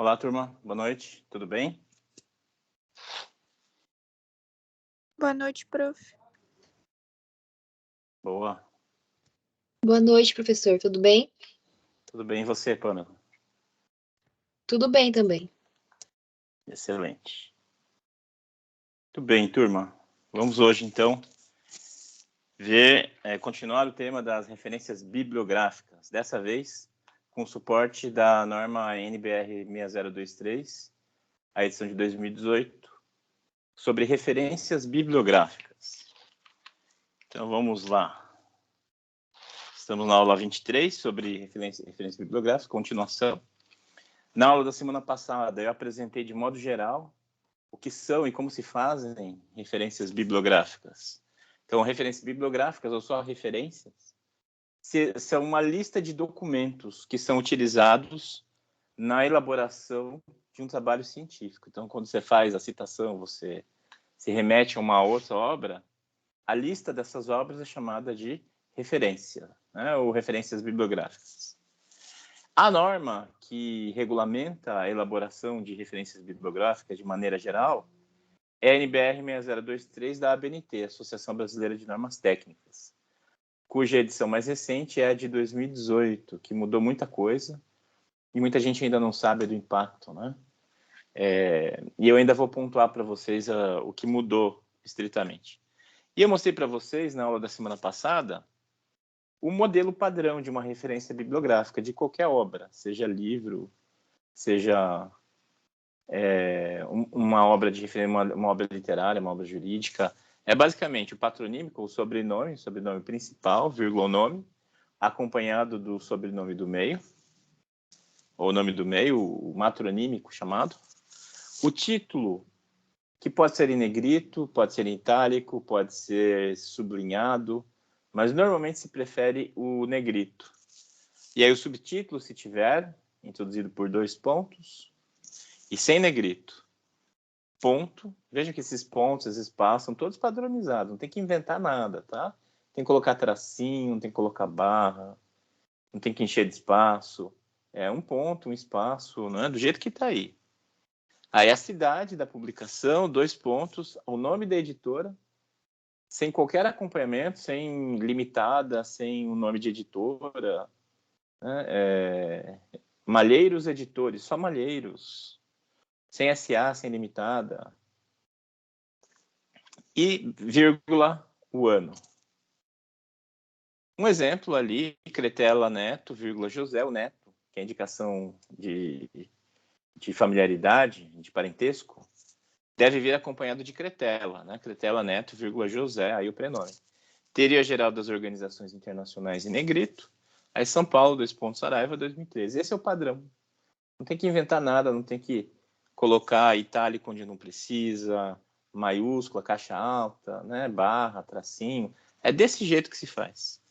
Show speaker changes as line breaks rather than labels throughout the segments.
Olá, turma. Boa noite. Tudo bem?
Boa noite, prof.
Boa.
Boa noite, professor. Tudo bem?
Tudo bem. E você, Pamela?
Tudo bem também.
Excelente. Muito bem, turma. Vamos hoje, então, continuar o tema das referências bibliográficas. Dessa vez, com o suporte da norma NBR 6023, a edição de 2018, sobre referências bibliográficas. Então, vamos lá. Estamos na aula 23, sobre referência bibliográfica, continuação. Na aula da semana passada, eu apresentei de modo geral o que são e como se fazem referências bibliográficas. Então, referências bibliográficas, ou só referências, são uma lista de documentos que são utilizados na elaboração de um trabalho científico. Então, quando você faz a citação, você se remete a uma outra obra, a lista dessas obras é chamada de referência, né, ou referências bibliográficas. A norma que regulamenta a elaboração de referências bibliográficas de maneira geral é a NBR 6023 da ABNT, Associação Brasileira de Normas Técnicas, cuja edição mais recente é a de 2018, que mudou muita coisa e muita gente ainda não sabe do impacto, né? E eu ainda vou pontuar para vocês o que mudou estritamente. E eu mostrei para vocês, na aula da semana passada, o modelo padrão de uma referência bibliográfica de qualquer obra, seja livro, seja uma obra de referência, uma obra literária, uma obra jurídica. É basicamente o patronímico, o sobrenome principal, vírgula o nome, acompanhado do sobrenome do meio, ou o nome do meio, o matronímico chamado. O título, que pode ser em negrito, pode ser em itálico, pode ser sublinhado, mas normalmente se prefere o negrito. E aí o subtítulo, se tiver, introduzido por 2 pontos, e sem negrito. Ponto. Veja que esses pontos, esses espaços, são todos padronizados, não tem que inventar nada, tá? Tem que colocar tracinho, não tem que colocar barra, não tem que encher de espaço. É um ponto, um espaço, né? Do jeito que está aí. Aí a cidade da publicação, 2 pontos, o nome da editora, sem qualquer acompanhamento, sem limitada, sem o nome de editora, né? Malheiros Editores, só Malheiros, sem SA, sem limitada, e vírgula o ano. Um exemplo ali, Cretela Neto, vírgula José o Neto, que é indicação de familiaridade, de parentesco, deve vir acompanhado de Cretela, né? Cretela Neto, vírgula José, aí o prenome. Teoria Geral das Organizações Internacionais em negrito, aí São Paulo, 2 pontos, Saraiva, 2013. Esse é o padrão. Não tem que inventar nada, não tem que colocar itálico onde não precisa, maiúscula, caixa alta, né? Barra, tracinho. É desse jeito que se faz.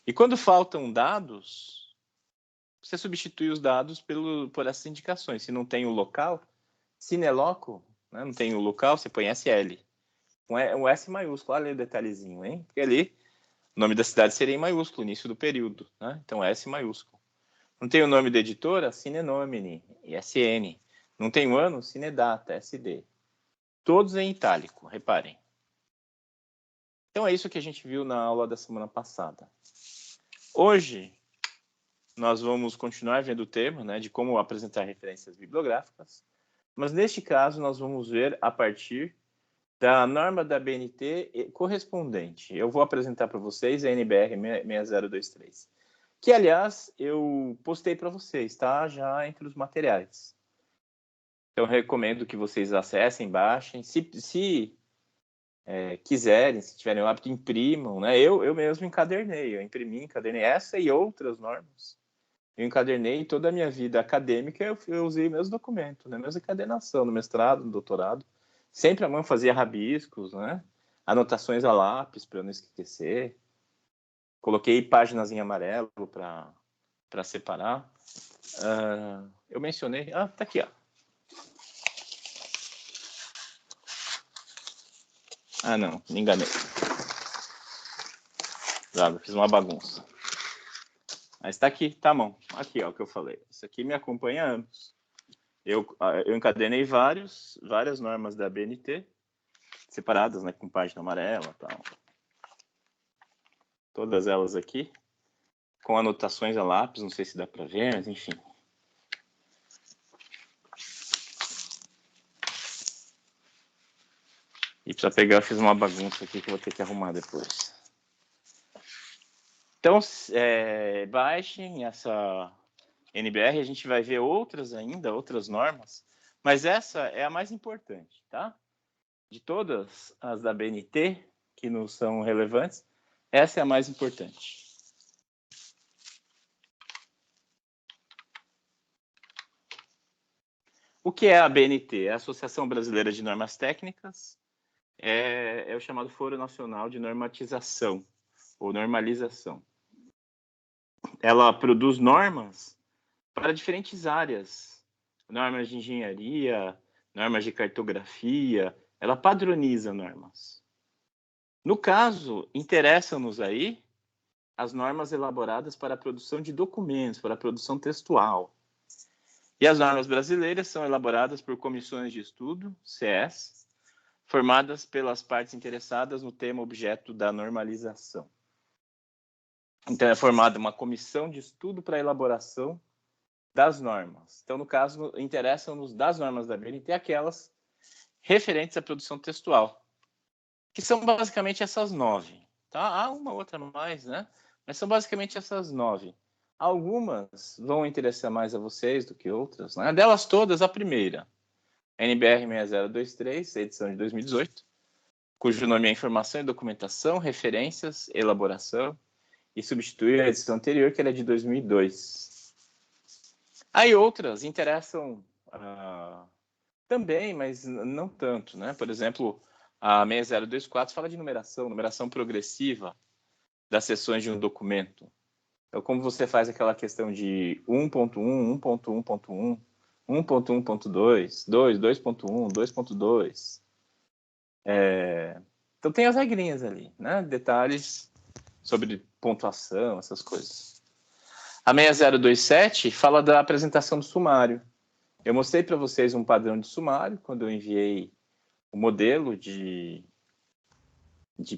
E quando faltam dados, você substitui os dados por essas indicações. Se não tem o local, sine loco, né? Não tem o local, você põe SL. Um S maiúsculo, olha o detalhezinho, hein? Porque ali, o nome da cidade seria em maiúsculo, início do período, né? Então, S maiúsculo. Não tem o nome da editora? Sine nomine, SN. Não tem o ano? Sine data, SD. Todos em itálico, reparem. Então, é isso que a gente viu na aula da semana passada. Hoje, nós vamos continuar vendo o tema, né, de como apresentar referências bibliográficas, mas neste caso nós vamos ver a partir da norma da BNT correspondente. Eu vou apresentar para vocês a NBR 6023, que, aliás, eu postei para vocês, tá? Já entre os materiais. Então, eu recomendo que vocês acessem, baixem. Se quiserem, se tiverem o hábito, imprimam, né? Eu mesmo encadernei, eu imprimi, encadernei essa e outras normas. Eu encadernei toda a minha vida acadêmica, eu usei meus documentos, né? Meus encadernação, no mestrado, no doutorado. Sempre a mão fazia rabiscos, né? Anotações a lápis para eu não esquecer. Coloquei páginas em amarelo para separar. Eu mencionei... tá aqui, ó. Não, me enganei. Droga, fiz uma bagunça. Mas tá aqui, tá bom. Aqui, ó, o que eu falei. Isso aqui me acompanha há anos. eu encadenei várias normas da BNT, separadas, né, com página amarela e tal. Todas elas aqui, com anotações a lápis, não sei se dá para ver, mas enfim. E para pegar, eu fiz uma bagunça aqui que eu vou ter que arrumar depois. Então, baixem essa NBR, a gente vai ver outras normas, mas essa é a mais importante, tá? De todas as da BNT, que não são relevantes, essa é a mais importante. O que é a BNT? É a Associação Brasileira de Normas Técnicas, é o chamado Foro Nacional de Normatização, ou Normalização. Ela produz normas para diferentes áreas, normas de engenharia, normas de cartografia, ela padroniza normas. No caso, interessam-nos aí as normas elaboradas para a produção de documentos, para a produção textual. E as normas brasileiras são elaboradas por comissões de estudo, CS, formadas pelas partes interessadas no tema objeto da normalização. Então, é formada uma comissão de estudo para a elaboração das normas. Então, no caso, interessam-nos das normas da BNT aquelas referentes à produção textual, que são basicamente essas 9. Tá? Há uma outra mais, né? Mas são basicamente essas 9. Algumas vão interessar mais a vocês do que outras, né? Delas todas, a primeira, NBR 6023, edição de 2018, cujo nome é Informação e Documentação, Referências, Elaboração, e substitui a edição anterior, que era de 2002. Aí outras interessam também, mas não tanto, né? Por exemplo, a 6024 fala de numeração progressiva das seções de um documento. Então, como você faz aquela questão de 1.1, 1.1.1, 1.1.2, 2.1, 2.2. Então, tem as regrinhas ali, né? Detalhes sobre pontuação, essas coisas. A 6027 fala da apresentação do sumário. Eu mostrei para vocês um padrão de sumário quando eu enviei o modelo de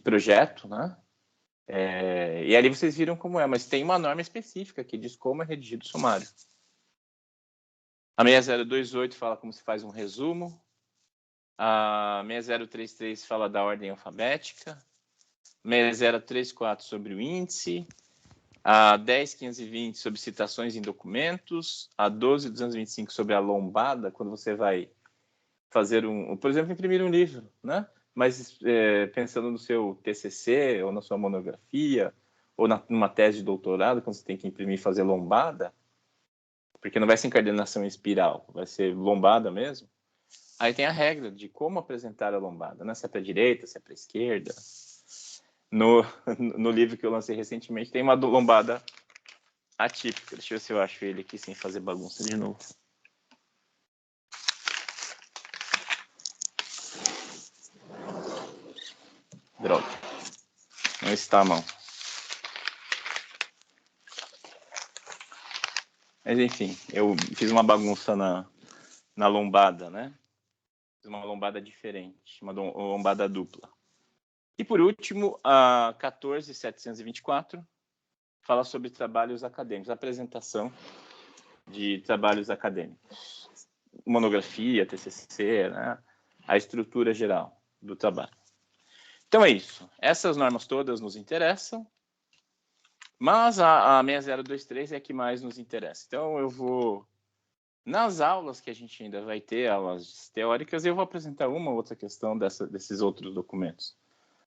projeto, né? E ali vocês viram como é, mas tem uma norma específica que diz como é redigido o sumário. A 6028 fala como se faz um resumo. A 6033 fala da ordem alfabética. 6034 sobre o índice. A 10520 sobre citações em documentos. A 12225 sobre a lombada, quando você vai fazer por exemplo, imprimir um livro, né? Mas pensando no seu TCC, ou na sua monografia, ou numa tese de doutorado, quando você tem que imprimir e fazer lombada, porque não vai ser encadernação em espiral, vai ser lombada mesmo. Aí tem a regra de como apresentar a lombada, né? Se é para a direita, se é para a esquerda. No livro que eu lancei recentemente, tem uma lombada atípica. Deixa eu ver se eu acho ele aqui sem fazer bagunça de novo. Droga. Não está à mão. Mas, enfim, eu fiz uma bagunça na lombada, né? Fiz uma lombada diferente, uma lombada dupla. E, por último, a 14724 fala sobre trabalhos acadêmicos, apresentação de trabalhos acadêmicos. Monografia, TCC, né? A estrutura geral do trabalho. Então é isso. Essas normas todas nos interessam, mas a 6023 é a que mais nos interessa. Então eu vou, nas aulas que a gente ainda vai ter, aulas teóricas, eu vou apresentar uma ou outra questão desses outros documentos.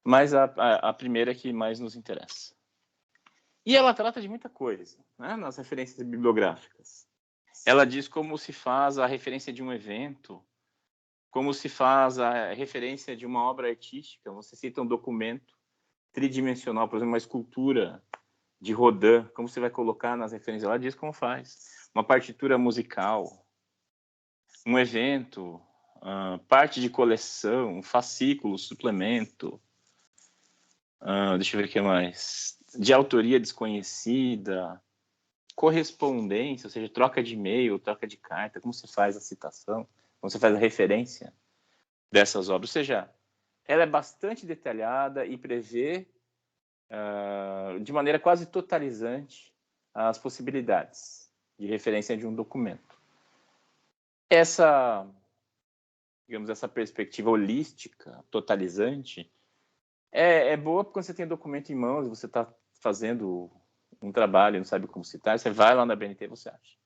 Mas a primeira é que mais nos interessa. E ela trata de muita coisa, né, nas referências bibliográficas. Ela diz como se faz a referência de um evento, como se faz a referência de uma obra artística. Você cita um documento tridimensional, por exemplo, uma escultura de Rodin, como você vai colocar nas referências? Ela diz como faz. Uma partitura musical, um evento, parte de coleção, um fascículo, suplemento. Deixa eu ver o que mais. De autoria desconhecida. correspondência, ou seja, troca de e-mail, troca de carta, como você faz a citação, como você faz a referência dessas obras. Ou seja, ela é bastante detalhada e prevê de maneira quase totalizante as possibilidades de referência de um documento. Essa, digamos, essa perspectiva holística, totalizante, é boa quando você tem documento em mãos, você está fazendo um trabalho e não sabe como citar, você vai lá na BNT e você acha.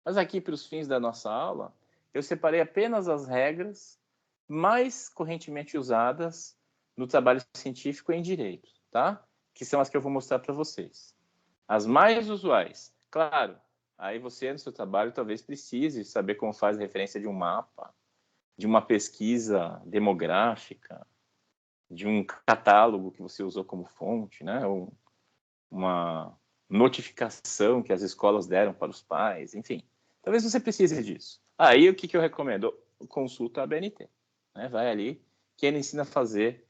Mas aqui, para os fins da nossa aula, eu separei apenas as regras mais correntemente usadas no trabalho científico em direito, tá? Que são as que eu vou mostrar para vocês. As mais usuais. Claro, aí você no seu trabalho talvez precise saber como faz a referência de um mapa, de uma pesquisa demográfica, de um catálogo que você usou como fonte, né? Ou uma notificação que as escolas deram para os pais, enfim. Talvez você precise disso. Aí o que eu recomendo? Consulta a BNT. Né? Vai ali, que ele ensina a fazer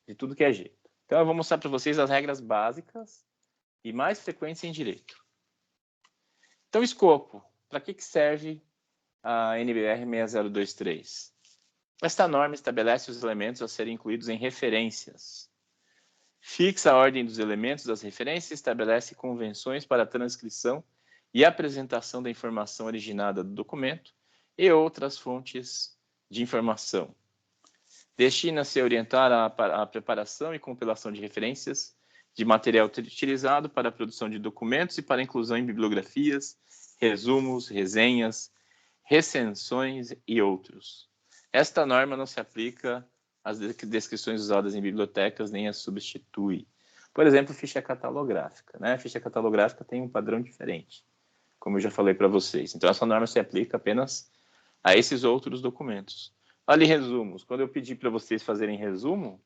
de tudo que é jeito. Então eu vou mostrar para vocês as regras básicas e mais frequentes em direito. Então, escopo. Para que serve a NBR 6023? Esta norma estabelece os elementos a serem incluídos em referências. Fixa a ordem dos elementos das referências e estabelece convenções para a transcrição e apresentação da informação originada do documento e outras fontes de informação. Destina-se a orientar a preparação e compilação de referências de material utilizado para a produção de documentos e para a inclusão em bibliografias, resumos, resenhas, recensões e outros. Esta norma não se aplica às descrições usadas em bibliotecas nem as substitui. Por exemplo, ficha catalográfica. Né? A ficha catalográfica tem um padrão diferente, como eu já falei para vocês. Então, essa norma se aplica apenas a esses outros documentos. Ali, resumos. Quando eu pedir para vocês fazerem resumo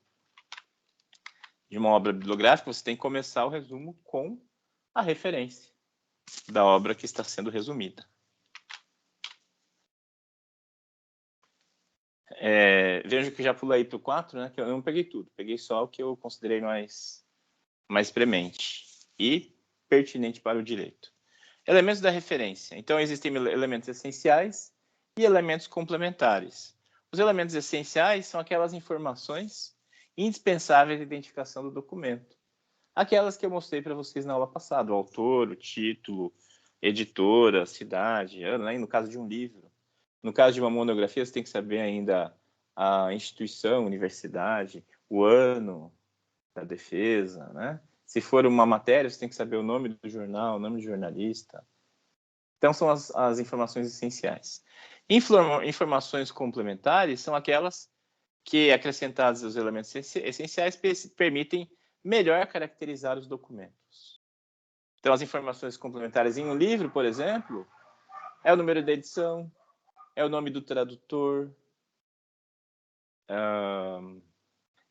de uma obra bibliográfica, você tem que começar o resumo com a referência da obra que está sendo resumida. Vejo que já pulei para o 4, né, que eu não peguei tudo. Peguei só o que eu considerei mais premente e pertinente para o direito. Elementos da referência. Então, existem elementos essenciais e elementos complementares. Os elementos essenciais são aquelas informações indispensáveis à identificação do documento. Aquelas que eu mostrei para vocês na aula passada, o autor, o título, editora, cidade, né, no caso de um livro. No caso de uma monografia, você tem que saber ainda a instituição, universidade, o ano da defesa, né? Se for uma matéria, você tem que saber o nome do jornal, o nome do jornalista. Então, são as informações essenciais. Informações complementares são aquelas que, acrescentadas aos elementos essenciais, permitem melhor caracterizar os documentos. Então, as informações complementares em um livro, por exemplo, é o número da edição, é o nome do tradutor,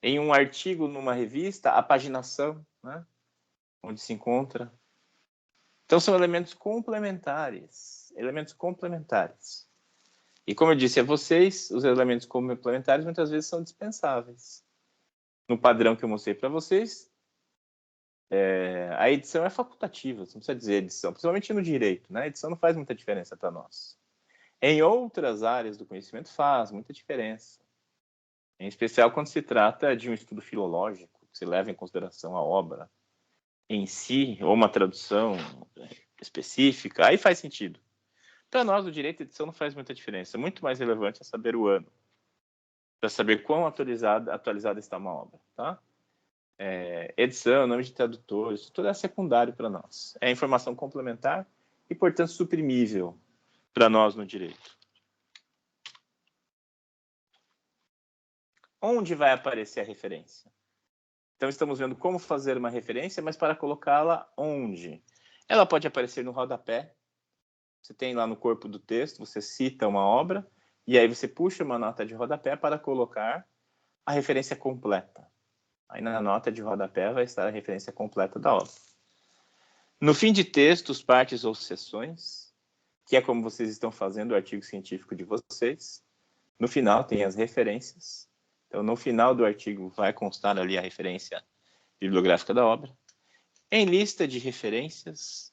em um artigo numa revista, a paginação, né, onde se encontra. Então, são elementos complementares. Elementos complementares. E como eu disse a vocês, os elementos complementares muitas vezes são dispensáveis. No padrão que eu mostrei para vocês, a edição é facultativa, você não precisa dizer edição, principalmente no direito, né? A edição não faz muita diferença para nós. Em outras áreas do conhecimento faz muita diferença. Em especial quando se trata de um estudo filológico, que se leva em consideração a obra em si, ou uma tradução específica, aí faz sentido. Para nós, o direito de edição não faz muita diferença. Muito mais relevante é saber o ano, para saber quão atualizada está uma obra. Tá? Edição, nome de tradutor, isso tudo é secundário para nós. É informação complementar e, portanto, suprimível para nós no direito. Onde vai aparecer a referência? Então, estamos vendo como fazer uma referência, mas para colocá-la onde? Ela pode aparecer no rodapé. Você tem lá no corpo do texto, você cita uma obra, e aí você puxa uma nota de rodapé para colocar a referência completa. Aí na nota de rodapé vai estar a referência completa da obra. No fim de textos, partes ou seções, que é como vocês estão fazendo o artigo científico de vocês, no final tem as referências. Então, no final do artigo vai constar ali a referência bibliográfica da obra. Em lista de referências,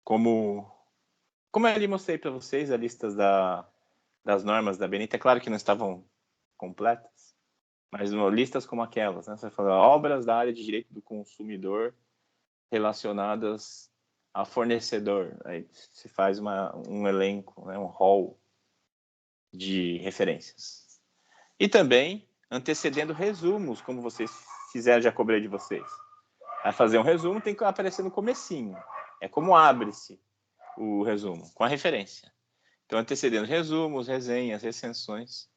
como eu ali mostrei para vocês, a lista das normas da BNT, é claro que não estavam completas, mas listas como aquelas, né? Você fala obras da área de direito do consumidor relacionadas a fornecedor. Aí se faz um elenco, né? Um hall de referências. E também antecedendo resumos, como vocês fizeram, já cobrei de vocês. A fazer um resumo tem que aparecer no comecinho. É como abre-se o resumo, com a referência. Então, antecedendo resumos, resenhas, recensões,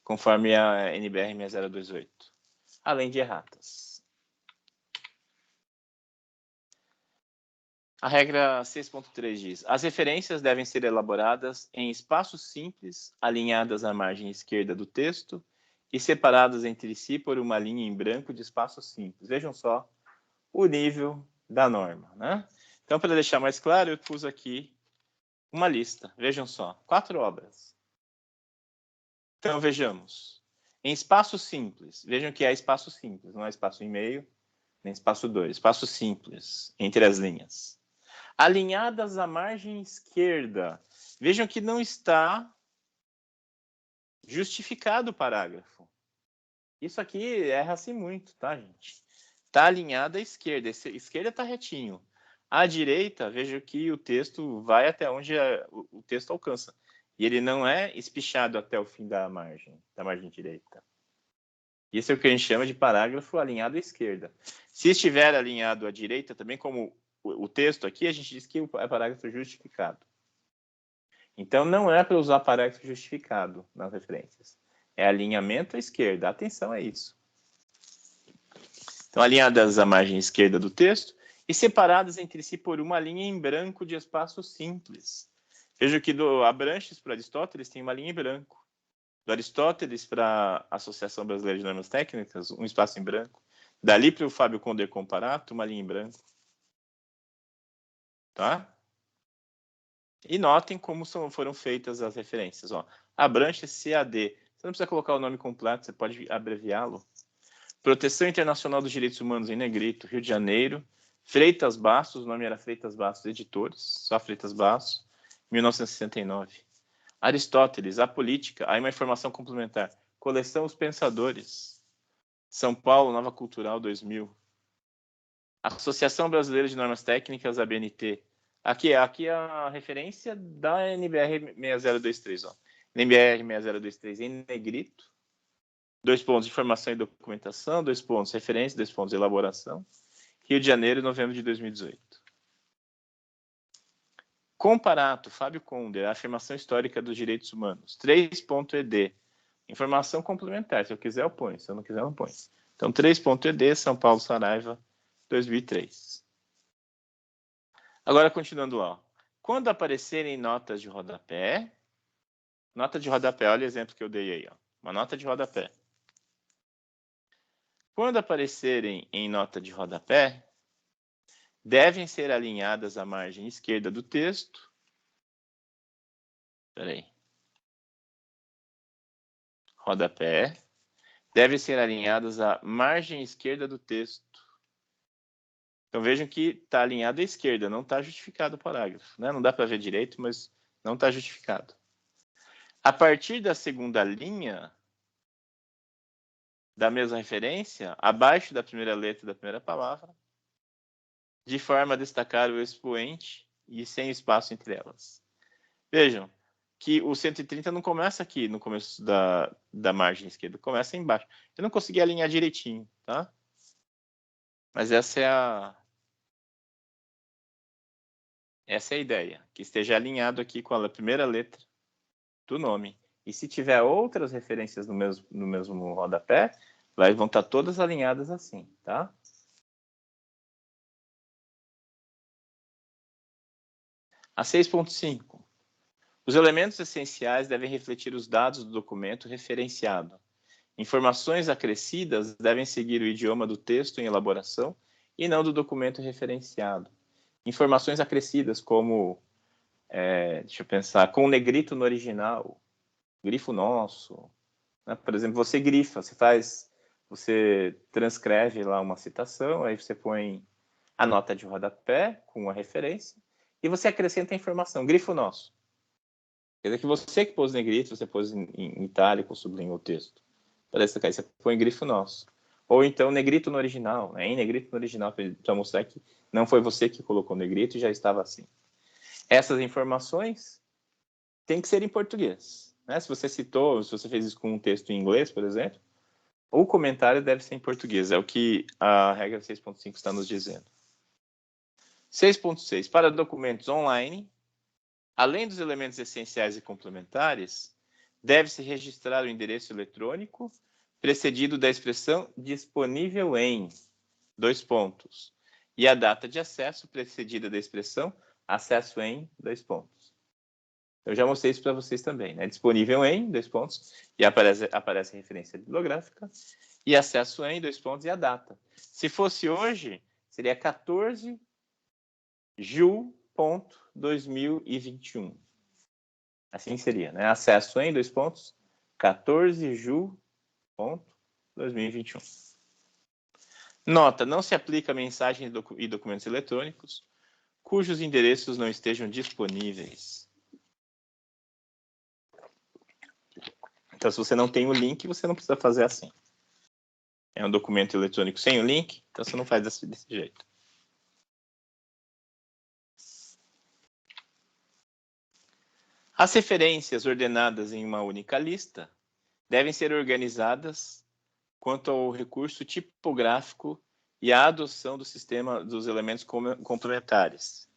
conforme a NBR 6028. Além de erratas. A regra 6.3 diz: as referências devem ser elaboradas em espaços simples, alinhadas à margem esquerda do texto e separadas entre si por uma linha em branco de espaço simples. Vejam só o nível da norma, né? Então, para deixar mais claro, eu pus aqui uma lista. Vejam só, 4 obras. Então, vejamos. Em espaço simples, vejam que é espaço simples, não é espaço em meio, nem espaço 2. Espaço simples, entre as linhas. Alinhadas à margem esquerda. Vejam que não está justificado o parágrafo. Isso aqui erra-se muito, tá, gente? Está alinhada à esquerda. A esquerda está retinho. À direita, vejo que o texto vai até onde o texto alcança. E ele não é espichado até o fim da margem direita. Isso é o que a gente chama de parágrafo alinhado à esquerda. Se estiver alinhado à direita, também como o texto aqui, a gente diz que é parágrafo justificado. Então, não é para usar parágrafo justificado nas referências. É alinhamento à esquerda. Atenção a isso. Então, alinhadas à margem esquerda do texto e separadas entre si por uma linha em branco de espaço simples. Veja que do Abranches para Aristóteles tem uma linha em branco. Do Aristóteles para a Associação Brasileira de Normas Técnicas, um espaço em branco. Dali para o Fábio Conde Comparato, uma linha em branco. Tá? E notem como foram feitas as referências. Ó. Abranches CAD. Você não precisa colocar o nome completo, você pode abreviá-lo. Proteção Internacional dos Direitos Humanos em negrito, Rio de Janeiro. Freitas Bastos, o nome era Freitas Bastos Editores, só Freitas Bastos, 1969. Aristóteles, A Política, aí uma informação complementar. Coleção Os Pensadores, São Paulo, Nova Cultural, 2000. Associação Brasileira de Normas Técnicas, ABNT. Aqui a referência da NBR 6023. Ó. NBR 6023 em negrito. 2 pontos, informação e documentação. 2 pontos, referência. 2 pontos, elaboração. Rio de Janeiro, novembro de 2018. Comparato, Fábio Conde, a afirmação histórica dos direitos humanos. 3.ed, informação complementar. Se eu quiser, eu ponho. Se eu não quiser, eu não ponho. Então, 3.ed, São Paulo, Saraiva, 2003. Agora, continuando lá. Quando aparecerem notas de rodapé, nota de rodapé, olha o exemplo que eu dei aí. Ó. Uma nota de rodapé. Quando aparecerem em nota de rodapé, devem ser alinhadas à margem esquerda do texto. Espera aí. Rodapé. Devem ser alinhadas à margem esquerda do texto. Então vejam que está alinhado à esquerda, não está justificado o parágrafo. Né? Não dá para ver direito, mas não está justificado. A partir da segunda linha da mesma referência, abaixo da primeira letra da primeira palavra, de forma a destacar o expoente e sem espaço entre elas. Vejam que o 130 não começa aqui no começo da margem esquerda, começa embaixo. Eu não consegui alinhar direitinho, tá? Mas essa é a ideia, que esteja alinhado aqui com a primeira letra do nome. E se tiver outras referências no mesmo rodapé, vão estar todas alinhadas assim, tá? A 6.5. Os elementos essenciais devem refletir os dados do documento referenciado. Informações acrescidas devem seguir o idioma do texto em elaboração e não do documento referenciado. Informações acrescidas como, deixa eu pensar, com o negrito no original, grifo nosso. Né? Por exemplo, você grifa, você transcreve lá uma citação, aí você põe a nota de rodapé com a referência e você acrescenta a informação, grifo nosso. Quer dizer que você que pôs negrito, você pôs em itálico, sublinhou o texto. Para destacar, você põe grifo nosso. Ou então negrito no original, né? Em negrito no original, para mostrar que não foi você que colocou negrito e já estava assim. Essas informações têm que ser em português. Né? Se você citou, se você fez isso com um texto em inglês, por exemplo, o comentário deve ser em português. É o que a regra 6.5 está nos dizendo. 6.6. Para documentos online, além dos elementos essenciais e complementares, deve-se registrar o endereço eletrônico precedido da expressão disponível em, e a data de acesso precedida da expressão acesso em, Eu já mostrei isso para vocês também, né? Disponível em, e aparece a referência bibliográfica, e acesso em, e a data. Se fosse hoje, seria 14 Ju.2021. Assim seria, né? Acesso em, 14 Ju.2021. Nota, não se aplica a mensagens e documentos eletrônicos cujos endereços não estejam disponíveis. Então, se você não tem o link, você não precisa fazer assim. É um documento eletrônico sem o link, então você não faz desse jeito. As referências ordenadas em uma única lista devem ser organizadas quanto ao recurso tipográfico e à adoção do sistema dos elementos complementares.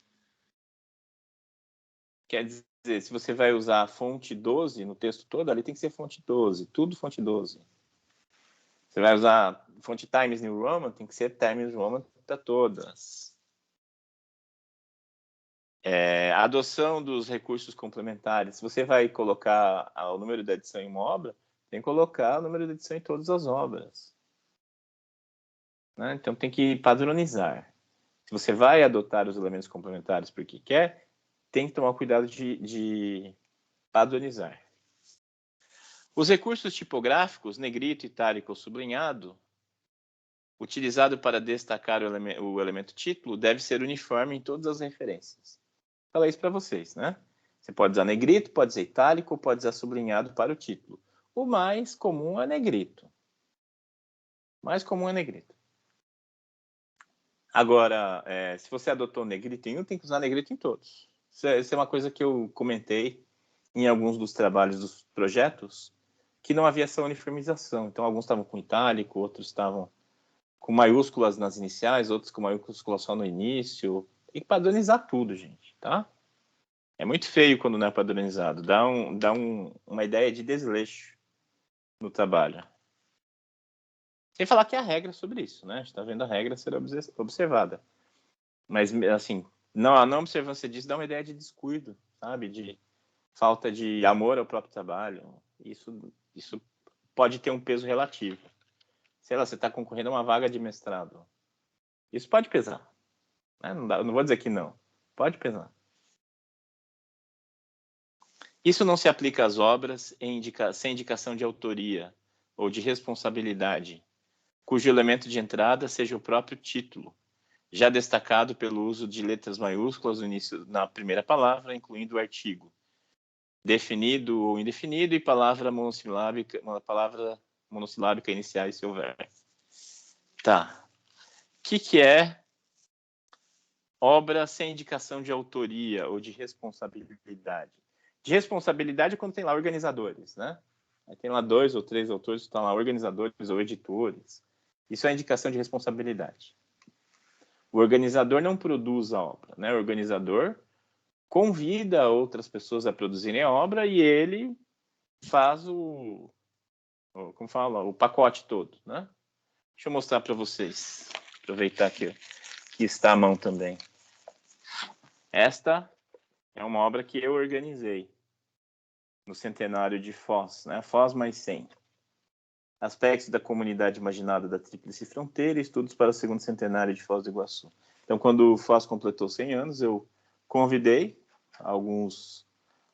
Quer dizer, se você vai usar a fonte 12 no texto todo, ali tem que ser fonte 12, tudo fonte 12. Você vai usar fonte Times New Roman, tem que ser Times New Roman para todas. A adoção dos recursos complementares. Se você vai colocar o número da edição em uma obra, tem que colocar o número da edição em todas as obras. Né? Então, tem que padronizar. Se você vai adotar os elementos complementares porque quer, tem que tomar cuidado de padronizar. Os recursos tipográficos, negrito, itálico ou sublinhado, utilizado para destacar o elemento título, deve ser uniforme em todas as referências. Falei isso para vocês, né? Você pode usar negrito, pode usar itálico, pode usar sublinhado para o título. O mais comum é negrito. Agora, se você adotou negrito em um, tem que usar negrito em todos. Isso é uma coisa que eu comentei em alguns dos trabalhos dos projetos, que não havia essa uniformização. Então, alguns estavam com itálico, outros estavam com maiúsculas nas iniciais, outros com maiúsculas só no início. Tem que padronizar tudo, gente, tá? É muito feio quando não é padronizado. Dá uma ideia de desleixo no trabalho. Sem falar que há regra sobre isso, né? A gente está vendo a regra ser observada. Mas, assim, a não observância disso dá uma ideia de descuido, sabe? De falta de amor ao próprio trabalho. Isso pode ter um peso relativo. Sei lá, você está concorrendo a uma vaga de mestrado. Isso pode pesar. Né? Não vou dizer que não. Pode pesar. Isso não se aplica às obras sem indicação de autoria ou de responsabilidade, cujo elemento de entrada seja o próprio título, já destacado pelo uso de letras maiúsculas no início, na primeira palavra, incluindo o artigo, definido ou indefinido, e palavra monossilábica iniciais, se houver. Tá. O que é obra sem indicação de autoria ou de responsabilidade? De responsabilidade é quando tem lá organizadores, né? Aí tem lá 2 ou 3 autores que estão lá, organizadores ou editores. Isso é indicação de responsabilidade. O organizador não produz a obra, né? O organizador convida outras pessoas a produzirem a obra e ele faz o pacote todo, né? Deixa eu mostrar para vocês. Aproveitar que está à mão também. Esta é uma obra que eu organizei no centenário de Foz, né? Foz mais 100. Aspectos da comunidade imaginada da Tríplice Fronteira e estudos para o segundo centenário de Foz do Iguaçu. Então, quando o Foz completou 100 anos, eu convidei alguns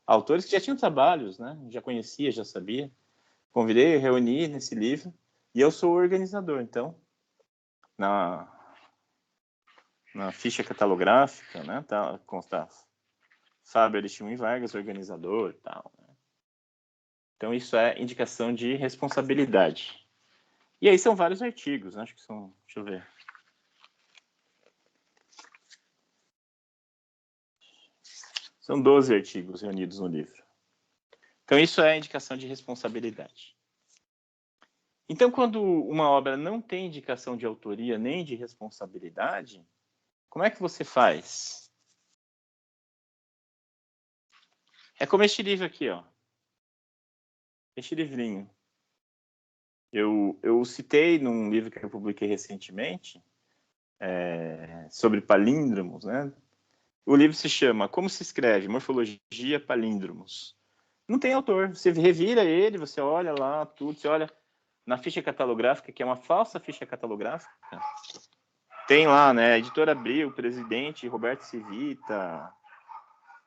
autores que já tinham trabalhos, né? Já conhecia, já sabia. Convidei, reuni nesse livro e eu sou o organizador. Então, na ficha catalográfica, né? Tá, consta Fábio Aristimuim Vargas, organizador e tal. Né? Então, isso é indicação de responsabilidade. E aí são vários artigos, né? Acho que são... Deixa eu ver. São 12 artigos reunidos no livro. Então, isso é indicação de responsabilidade. Então, quando uma obra não tem indicação de autoria nem de responsabilidade, como é que você faz? É como este livro aqui, ó. Este livrinho. Eu citei num livro que eu publiquei recentemente, sobre palíndromos, né? O livro se chama Como se escreve? Morfologia Palíndromos. Não tem autor. Você revira ele, você olha lá tudo, você olha na ficha catalográfica, que é uma falsa ficha catalográfica. Tem lá, né? Editora Abril, presidente Roberto Civita,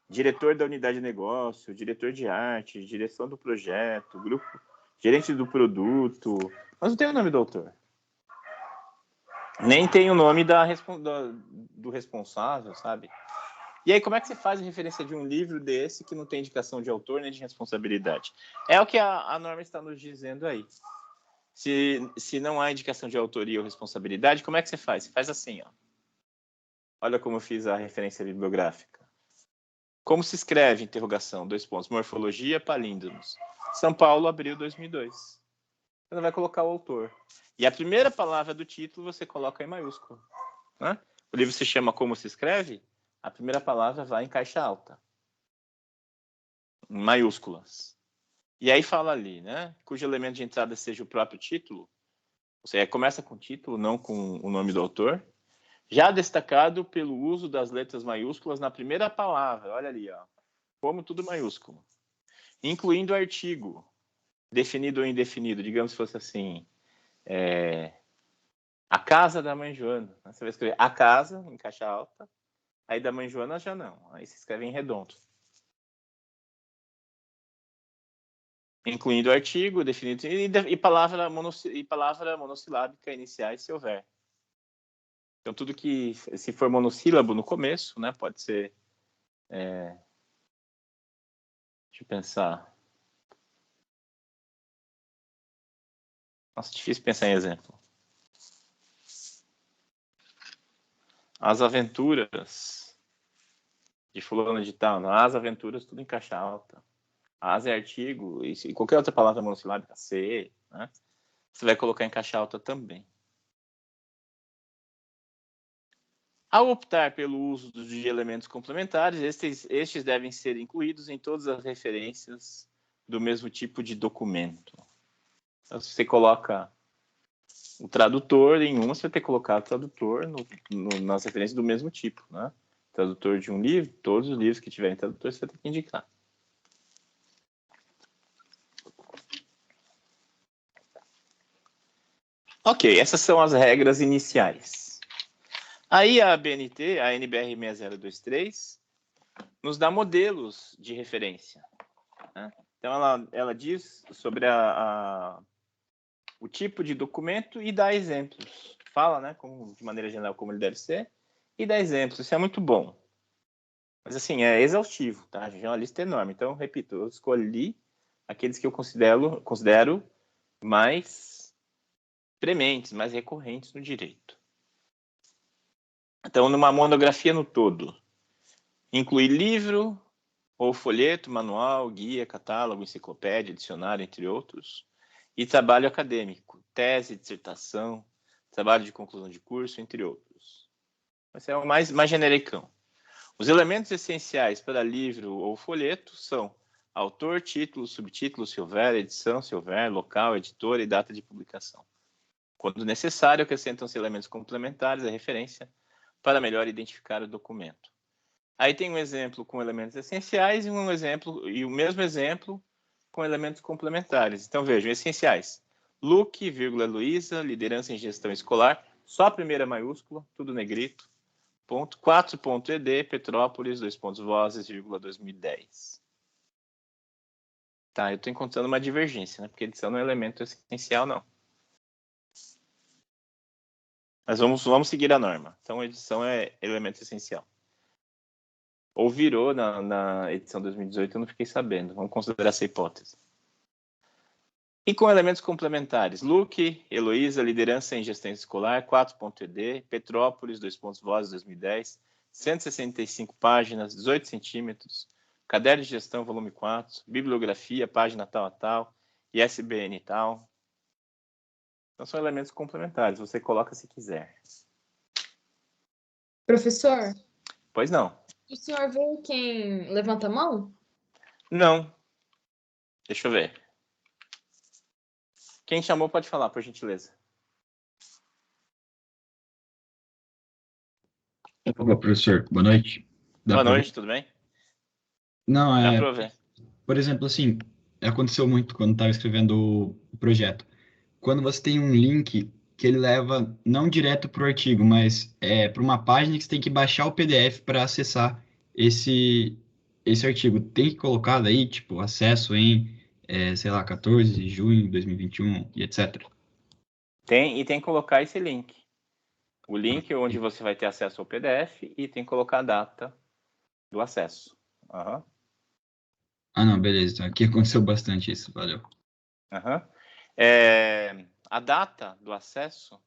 diretor da unidade de negócio, diretor de arte, direção do projeto, grupo, gerente do produto. Mas não tem o nome do autor. Nem tem o nome do responsável, sabe? E aí, como é que você faz a referência de um livro desse que não tem indicação de autor nem de responsabilidade? É o que a norma está nos dizendo aí. Se não há indicação de autoria ou responsabilidade, como é que você faz? Você faz assim, ó. Olha como eu fiz a referência bibliográfica. Como se escreve, interrogação, 2 pontos, morfologia, palíndromos. São Paulo, abril 2002. Você vai colocar o autor. E a primeira palavra do título você coloca em maiúsculo. Né? O livro se chama Como se escreve? A primeira palavra vai em caixa alta. Em maiúsculas. E aí fala ali, né? Cujo elemento de entrada seja o próprio título. Você começa com o título, não com o nome do autor. Já destacado pelo uso das letras maiúsculas na primeira palavra. Olha ali, ó. Como tudo maiúsculo. Incluindo o artigo, definido ou indefinido. Digamos se fosse assim, a casa da mãe Joana. Você vai escrever a casa, em caixa alta. Aí da mãe Joana já não. Aí se escreve em redondo. Incluindo o artigo, definido e palavra monossilábica iniciais, se houver. Então, tudo que, se for monossílabo no começo, né, pode ser... deixa eu pensar. Nossa, difícil pensar em exemplo. As aventuras de fulano de tal. Não, as aventuras, tudo em caixa alta. As é artigo, e qualquer outra palavra monossilábica, C, né, você vai colocar em caixa alta também. Ao optar pelo uso de elementos complementares, estes devem ser incluídos em todas as referências do mesmo tipo de documento. Então, se você coloca o tradutor em uma, você vai ter que colocar o tradutor nas referências do mesmo tipo, né? Tradutor de um livro, todos os livros que tiverem tradutor, você vai ter que indicar. Ok, essas são as regras iniciais. Aí a ABNT, a NBR 6023, nos dá modelos de referência. Né? Então, ela diz sobre o tipo de documento e dá exemplos. Fala, né, de maneira geral, como ele deve ser, e dá exemplos. Isso é muito bom. Mas, assim, é exaustivo, tá? A gente é uma lista enorme. Então, repito, eu escolhi aqueles que eu considero mais prementes, mais recorrentes no direito. Então, numa monografia no todo, inclui livro ou folheto, manual, guia, catálogo, enciclopédia, dicionário, entre outros, e trabalho acadêmico, tese, dissertação, trabalho de conclusão de curso, entre outros. Esse é o mais genericão. Os elementos essenciais para livro ou folheto são autor, título, subtítulo, se houver, edição, se houver, local, editor e data de publicação. Quando necessário, acrescentam-se elementos complementares à referência para melhor identificar o documento. Aí tem um exemplo com elementos essenciais e o mesmo exemplo com elementos complementares. Então vejam, essenciais. Luque, Luísa, liderança em gestão escolar, só a primeira maiúscula, tudo negrito. Ponto 4.ed, Petrópolis, 2 pontos vozes, 2010. Tá, eu estou encontrando uma divergência, né? Porque edição não é elemento essencial, não. Mas vamos seguir a norma. Então, a edição é elemento essencial. Ou virou na edição 2018, eu não fiquei sabendo. Vamos considerar essa hipótese. E com elementos complementares, Luke, Heloísa, Liderança em Gestão Escolar, 4.ed, Petrópolis, 2 Vozes, 2010, 165 páginas, 18 centímetros, Caderno de Gestão, volume 4, Bibliografia, página tal a tal, ISBN e tal. Então são elementos complementares, você coloca se quiser.
Professor,
Pois não.
o senhor viu quem levanta a mão?
Não. Deixa eu ver. Quem chamou pode falar, por gentileza.
Opa, professor, boa noite.
Boa noite, tudo bem?
Não,
Dá para ver.
por exemplo, assim, aconteceu muito quando estava escrevendo o projeto. Quando você tem um link que ele leva não direto para o artigo, mas para uma página que você tem que baixar o PDF para acessar esse artigo. Tem que colocar daí, tipo, acesso em, sei lá, 14 de junho de 2021 e etc.
Tem que colocar esse link. O link onde você vai ter acesso ao PDF e tem que colocar a data do acesso. Uhum.
Ah, não, beleza. Então, aqui aconteceu bastante isso, valeu.
Uhum. A data do acesso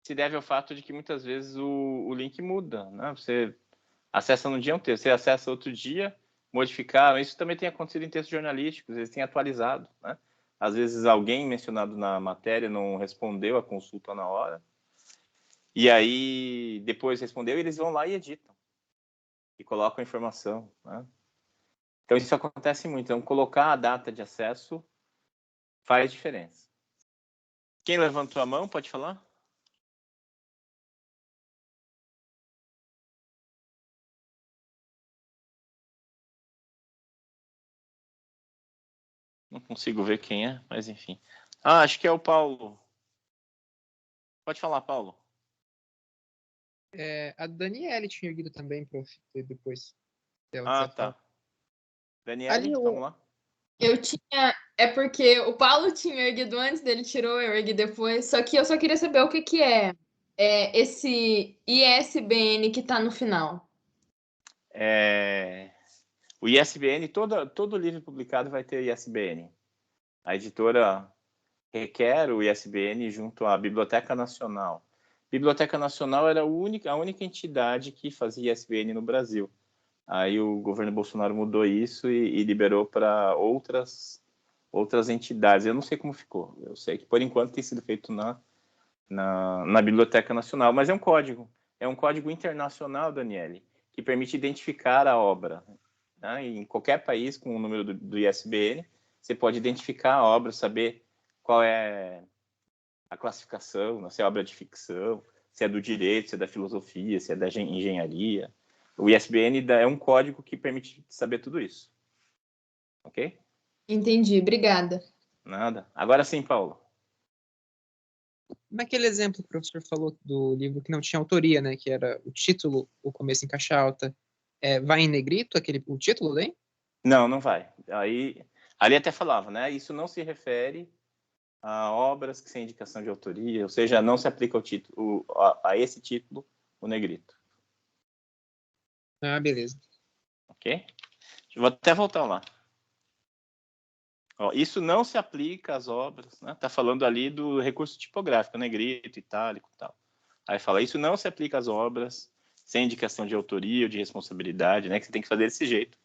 se deve ao fato de que muitas vezes o link muda, né? Você acessa num dia um texto, você acessa outro dia, modificaram. Isso também tem acontecido em textos jornalísticos, eles têm atualizado, né? Às vezes alguém mencionado na matéria não respondeu a consulta na hora, e aí depois respondeu e eles vão lá e editam, e colocam a informação, né? Então isso acontece muito, então colocar a data de acesso faz diferença. Quem levantou a mão, pode falar? Não consigo ver quem é, mas enfim. Ah, acho que é o Paulo. Pode falar, Paulo.
A Daniele tinha erguido também, prof, depois.
Ah, tá. Daniele,
Ali,
vamos lá.
eu tinha. É porque o Paulo tinha erguido antes, dele tirou, eu ergui depois. Só que eu só queria saber o que que é, esse ISBN que tá no final.
O ISBN, todo livro publicado vai ter ISBN. A editora requer o ISBN junto à Biblioteca Nacional. Biblioteca Nacional era a única entidade que fazia ISBN no Brasil. Aí o governo Bolsonaro mudou isso e liberou para outras entidades. Eu não sei como ficou. Eu sei que, por enquanto, tem sido feito na Biblioteca Nacional. Mas é um código. É um código internacional, Daniele, que permite identificar a obra. Né? Em qualquer país, com o número do ISBN, você pode identificar a obra, saber qual é a classificação, né? Se é obra de ficção, se é do direito, se é da filosofia, se é da engenharia. O ISBN é um código que permite saber tudo isso. Ok?
Entendi, obrigada.
Nada. Agora sim, Paulo.
Naquele exemplo que o professor falou do livro que não tinha autoria, né? Que era o título, o começo em caixa alta. Vai em negrito o título, daí?
Não, não vai. Ali até falava, né? Isso não se refere a obras que sem indicação de autoria, ou seja, não se aplica ao título, a esse título, o negrito.
Ah, beleza.
Ok? Vou até voltar lá. Ó, isso não se aplica às obras, né? Tá falando ali do recurso tipográfico, negrito, itálico e tal. Aí fala, isso não se aplica às obras sem indicação de autoria ou de responsabilidade, né? Que você tem que fazer desse jeito.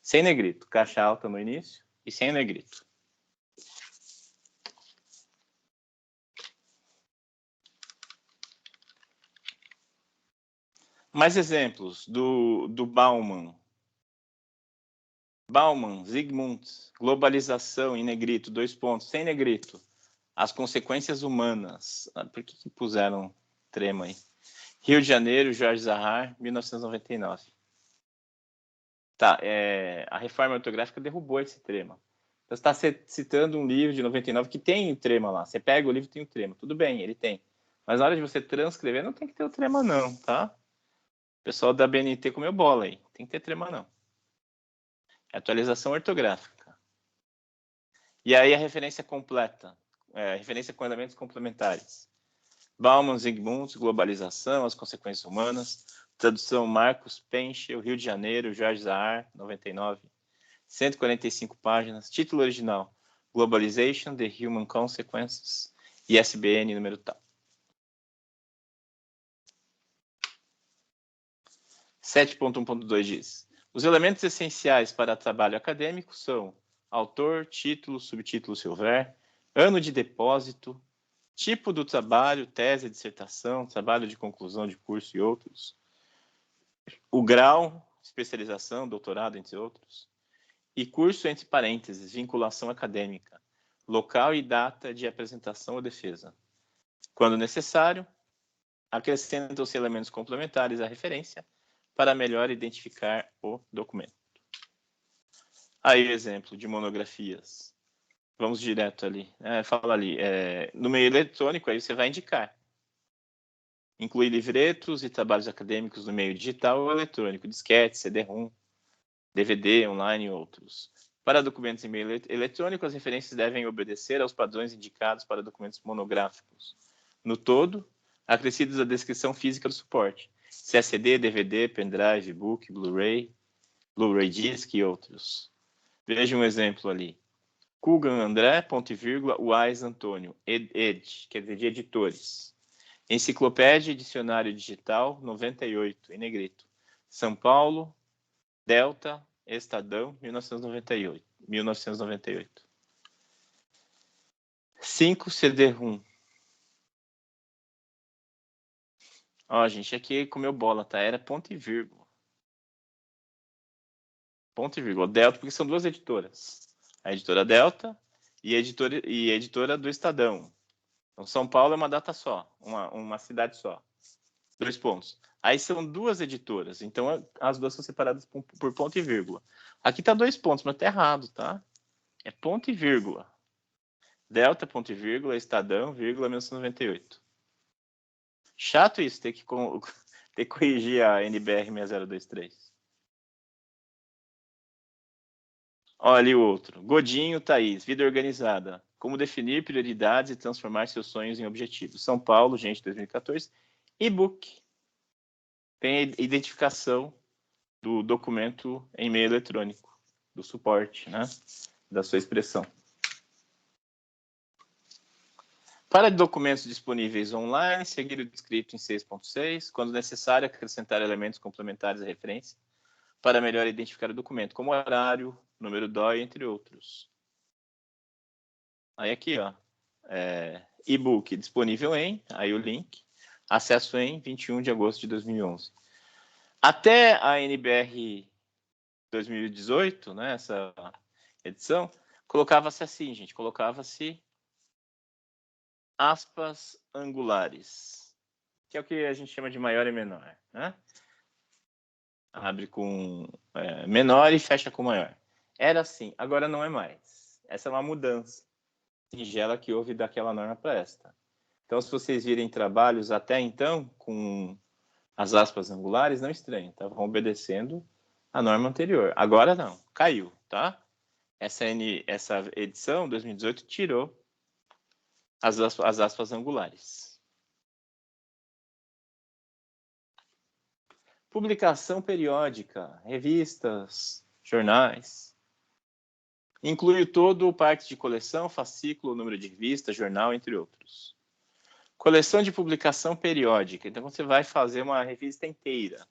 Sem negrito, caixa alta no início e sem negrito. Mais exemplos do Bauman. Bauman, Zygmunt, globalização em negrito, 2 pontos, sem negrito. As consequências humanas. Por que puseram trema aí? Rio de Janeiro, Jorge Zahar, 1999. Tá, a reforma ortográfica derrubou esse trema. Então, você está citando um livro de 99 que tem o trema lá. Você pega o livro e tem o trema. Tudo bem, ele tem. Mas na hora de você transcrever, não tem que ter o trema não, tá? O pessoal da BNT comeu bola aí. Tem que ter trema não. É atualização ortográfica. E aí a referência completa. Referência com elementos complementares. Bauman, Zygmunt, Globalização, as Consequências Humanas. Tradução Marcos Penchel, Rio de Janeiro, Jorge Zahar, 99. 145 páginas. Título original: Globalization, The Human Consequences. ISBN número tal. 7.1.2 diz: os elementos essenciais para trabalho acadêmico são autor, título, subtítulo se houver, ano de depósito, tipo do trabalho, tese, dissertação, trabalho de conclusão de curso e outros, o grau, especialização, doutorado, entre outros, e curso entre parênteses, vinculação acadêmica, local e data de apresentação ou defesa. Quando necessário, acrescentam-se elementos complementares à referência para melhor identificar o documento. Aí o exemplo de monografias. Vamos direto ali. Fala ali. No meio eletrônico, aí você vai indicar. Inclui livretos e trabalhos acadêmicos no meio digital ou eletrônico, disquete, CD-ROM, DVD, online e outros. Para documentos em meio eletrônico, as referências devem obedecer aos padrões indicados para documentos monográficos. No todo, acrescidos a descrição física do suporte. Se é CD, DVD, pendrive, book, Blu-ray disc e outros. Veja um exemplo ali. Kugan André, ponto e vírgula, Wise Antônio, ed, quer dizer, de editores. Enciclopédia e Dicionário Digital, 98, em negrito. São Paulo, Delta, Estadão, 1998. 5 CD-ROM. Ó, gente, aqui comeu bola, tá? Era ponto e vírgula. Ponto e vírgula. Delta, porque são duas editoras. A editora Delta e a editora do Estadão. Então, São Paulo é uma data só, uma cidade só. 2 pontos. Aí são duas editoras, então as duas são separadas por ponto e vírgula. Aqui tá 2 pontos, mas tá errado, tá? É ponto e vírgula. Delta, ponto e vírgula, Estadão, vírgula, 1998. Chato isso, ter que corrigir a NBR 6023. Olha ali o outro. Godinho, Thaís, Vida Organizada. Como definir prioridades e transformar seus sonhos em objetivos. São Paulo, gente, 2014. E-book. Tem a identificação do documento em meio eletrônico, do suporte, né? Da sua expressão. Para documentos disponíveis online, seguir o descrito em 6.6, quando necessário, acrescentar elementos complementares à referência para melhor identificar o documento, como horário, número DOI, entre outros. Aí aqui, ó, e-book disponível em, aí o link, acesso em 21 de agosto de 2011. Até a NBR 2018, né, essa edição, colocava-se assim, gente, colocava-se aspas angulares, que é o que a gente chama de maior e menor, né? Abre com menor e fecha com maior. Era assim, agora não é mais. Essa é uma mudança singela que houve daquela norma para esta. Então, se vocês virem trabalhos até então com as aspas angulares, não estranhem, tá? Vão obedecendo a norma anterior. Agora não, caiu, tá? Essa edição, 2018, tirou as aspas angulares. Publicação periódica, revistas, jornais. Inclui todo o parte de coleção, fascículo, número de revista, jornal, entre outros. Coleção de publicação periódica. Então, você vai fazer uma revista inteira.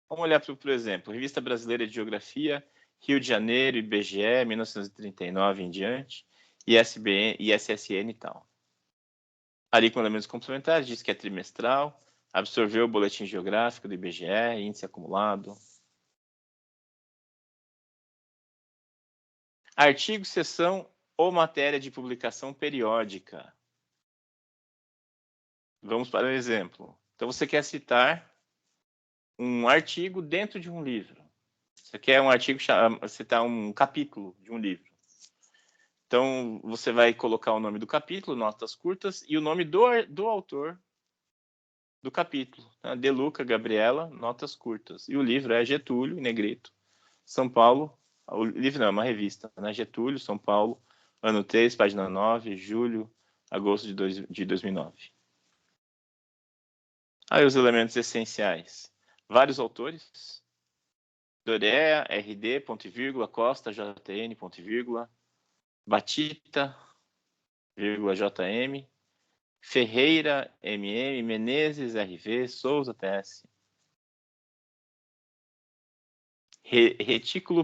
Vamos olhar, por exemplo, Revista Brasileira de Geografia, Rio de Janeiro, IBGE, 1939 em diante, ISBN, ISSN e tal. Ali com elementos complementares, diz que é trimestral, absorveu o boletim geográfico do IBGE, índice acumulado. Artigo, seção ou matéria de publicação periódica. Vamos para o exemplo. Então, você quer citar um artigo dentro de um livro. Você quer um artigo, citar um capítulo de um livro. Então, você vai colocar o nome do capítulo, notas curtas, e o nome do autor do capítulo. Tá? De Luca, Gabriela, notas curtas. E o livro é Getúlio, em negrito, São Paulo. O livro não, é uma revista, né? Getúlio, São Paulo, ano 3, página 9, julho, agosto de 2009. Aí os elementos essenciais. Vários autores. Dorea, RD, ponto e vírgula, Costa, JN, ponto e vírgula, Batista, vírgula, JM, Ferreira, MM, Menezes, RV, Souza, TS. Retículo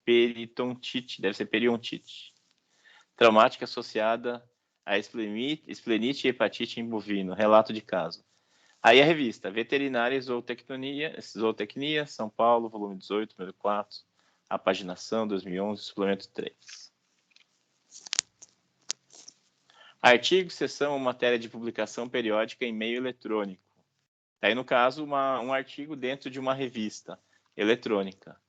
peritontite, deve ser periontite. Traumática associada a esplenite e hepatite em bovino. Relato de caso. Aí a revista Veterinária e Zootecnia, São Paulo, volume 18, número 4, a paginação 2011, suplemento 3. Artigo, seção ou matéria de publicação periódica em meio eletrônico. Aí, no caso, um artigo dentro de uma revista eletrônica.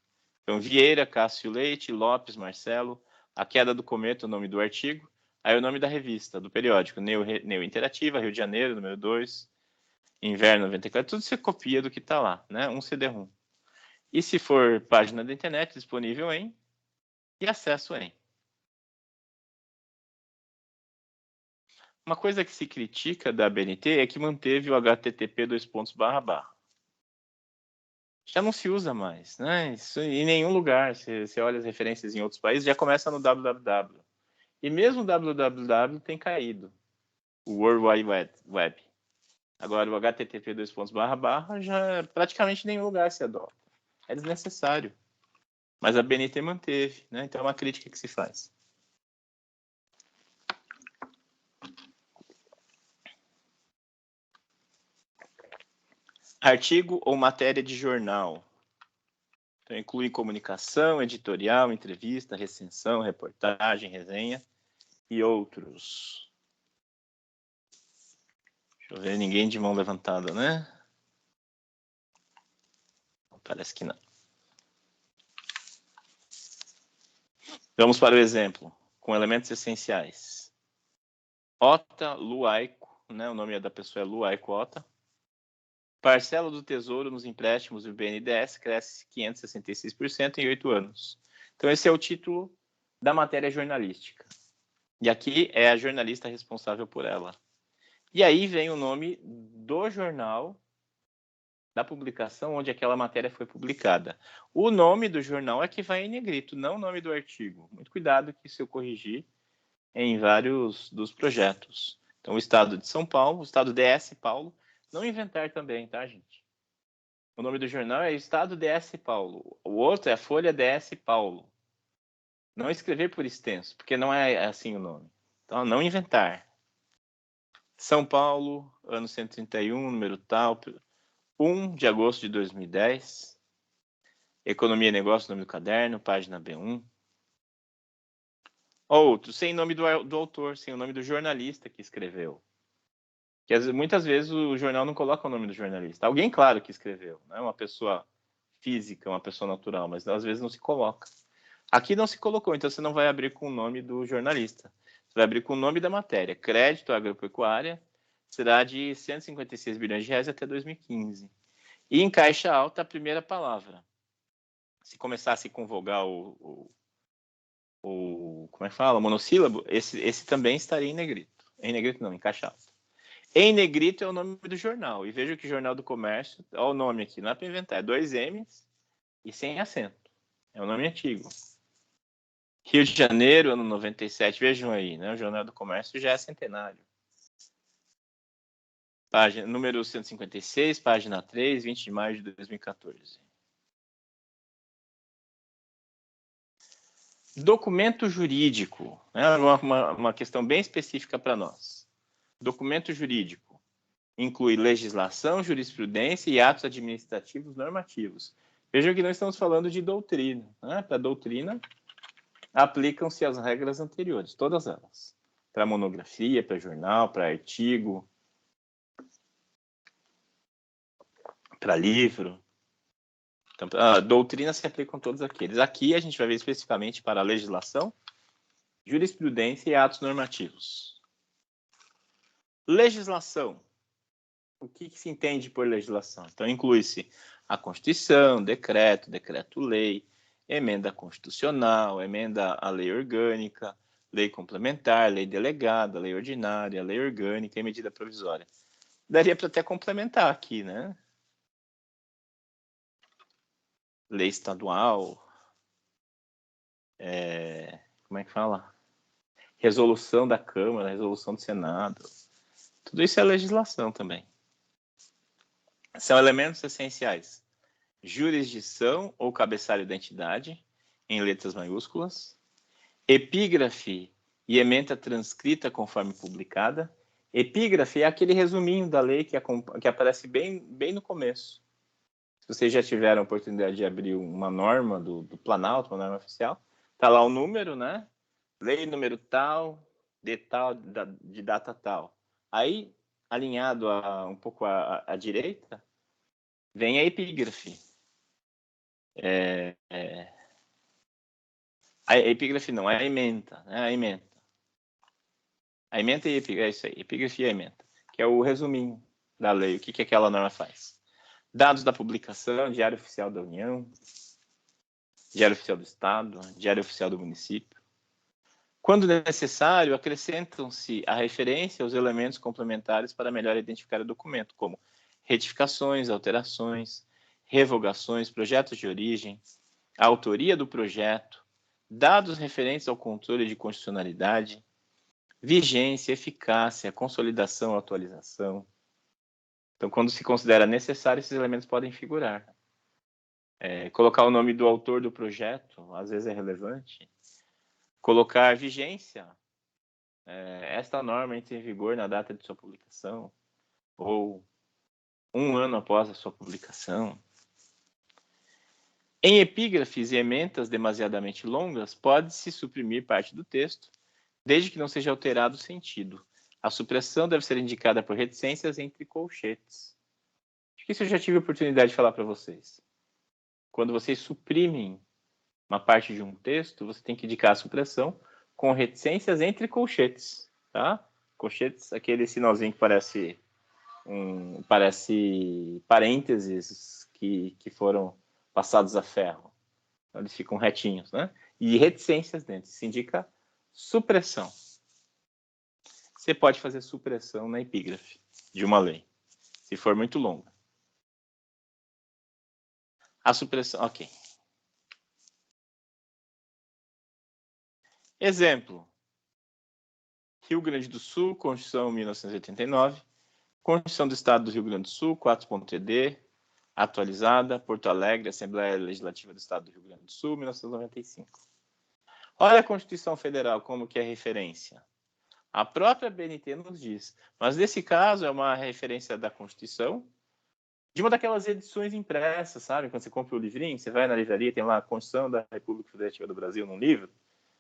Então, Vieira, Cássio Leite, Lopes, Marcelo, A Queda do Cometa, o nome do artigo. Aí o nome da revista, do periódico, Neo Interativa, Rio de Janeiro, número 2, Inverno 94, tudo você copia do que está lá, né? Um CD-ROM. E se for página da internet, disponível em e acesso em. Uma coisa que se critica da ABNT é que manteve o http://. Já não se usa mais, né? Isso em nenhum lugar. Você olha as referências em outros países, já começa no www. E mesmo o www tem caído. O World Wide Web. Agora, o http:// já praticamente em nenhum lugar se adota. É desnecessário. Mas a BNT manteve, né? Então é uma crítica que se faz. Artigo ou matéria de jornal. Então, inclui comunicação, editorial, entrevista, recensão, reportagem, resenha e outros. Deixa eu ver, ninguém de mão levantada, né? Parece que não. Vamos para o exemplo, com elementos essenciais. Ota Luaico, né? O nome da pessoa é Luaico Ota. Parcela do Tesouro nos empréstimos do BNDES cresce 566% em 8 anos. Então, esse é o título da matéria jornalística. E aqui é a jornalista responsável por ela. E aí vem o nome do jornal, da publicação onde aquela matéria foi publicada. O nome do jornal é que vai em negrito, não o nome do artigo. Muito cuidado que se eu corrigir em vários dos projetos. Então, o Estado de São Paulo, o Estado DS Paulo, não inventar também, tá, gente? O nome do jornal é Estado DS Paulo. O outro é a Folha DS Paulo. Não escrever por extenso, porque não é assim o nome. Então, não inventar. São Paulo, ano 131, número tal, 1 de agosto de 2010. Economia e Negócio, nome do caderno, página B1. Outro, sem nome do autor, sem o nome do jornalista que escreveu. Que muitas vezes o jornal não coloca o nome do jornalista. Alguém, claro, que escreveu, não é uma pessoa física, uma pessoa natural, mas às vezes não se coloca. Aqui não se colocou, então você não vai abrir com o nome do jornalista. Você vai abrir com o nome da matéria. Crédito agropecuária será de 156 bilhões de reais até 2015. E em caixa alta, a primeira palavra. Se começasse com vogal como é que fala? Monossílabo, esse também estaria em negrito. Em negrito não, em caixa alta. Em negrito é o nome do jornal. E veja que Jornal do Comércio, olha o nome aqui, não é para inventar, é 2 M's e sem acento. É um nome antigo. Rio de Janeiro, ano 97, vejam aí, né? O Jornal do Comércio já é centenário. Página, número 156, página 3, 20 de maio de 2014. Documento jurídico, né? Uma questão bem específica para nós. Documento jurídico inclui legislação, jurisprudência e atos administrativos normativos. Vejam que nós estamos falando de doutrina. Né? Para doutrina, aplicam-se as regras anteriores, todas elas. Para monografia, para jornal, para artigo, para livro. Então, a doutrina se aplicam todos aqueles. Aqui a gente vai ver especificamente para a legislação, jurisprudência e atos normativos. Legislação. O que se entende por legislação? Então, inclui-se a Constituição, decreto-lei, emenda constitucional, emenda à lei orgânica, lei complementar, lei delegada, lei ordinária, lei orgânica e medida provisória. daria para até complementar aqui, né? Lei estadual, como é que fala? Resolução da Câmara, resolução do Senado. Tudo isso é legislação também. São elementos essenciais. Jurisdição ou cabeçalho da entidade, em letras maiúsculas. Epígrafe e ementa transcrita conforme publicada. Epígrafe é aquele resuminho da lei que aparece bem no começo. Se vocês já tiveram a oportunidade de abrir uma norma do Planalto, uma norma oficial, está lá o número, né? Lei número tal, de data tal. Aí, alinhado um pouco à direita, vem a epígrafe. A epígrafe não, é a ementa, né? A ementa. A ementa e a epígrafe, é isso aí, epígrafe e a ementa, que é o resuminho da lei, o que aquela norma faz. Dados da publicação, Diário Oficial da União, Diário Oficial do Estado, Diário Oficial do Município. Quando necessário, acrescentam-se a referência aos elementos complementares para melhor identificar o documento, como retificações, alterações, revogações, projetos de origem, a autoria do projeto, dados referentes ao controle de constitucionalidade, vigência, eficácia, consolidação, atualização. Então, quando se considera necessário, esses elementos podem figurar. Colocar o nome do autor do projeto, às vezes é relevante. Colocar vigência. Esta norma entra em vigor na data de sua publicação, ou 1 ano após a sua publicação. Em epígrafes e ementas demasiadamente longas, pode-se suprimir parte do texto, desde que não seja alterado o sentido. A supressão deve ser indicada por reticências entre colchetes. Acho que isso eu já tive a oportunidade de falar para vocês. Quando vocês suprimem uma parte de um texto, você tem que indicar a supressão com reticências entre colchetes, tá? Colchetes, aquele sinalzinho que parece parênteses que foram passados a ferro. Então, eles ficam retinhos, né? E reticências dentro. Isso indica supressão. Você pode fazer supressão na epígrafe de uma lei, se for muito longa. A supressão, ok. Exemplo. Rio Grande do Sul, Constituição 1989. Constituição do Estado do Rio Grande do Sul, 4.ed, atualizada, Porto Alegre, Assembleia Legislativa do Estado do Rio Grande do Sul, 1995. Olha a Constituição Federal como que é referência. A própria BNT nos diz, mas nesse caso é uma referência da Constituição, de uma daquelas edições impressas, sabe? Quando você compra o livrinho, você vai na livraria, tem lá a Constituição da República Federativa do Brasil num livro,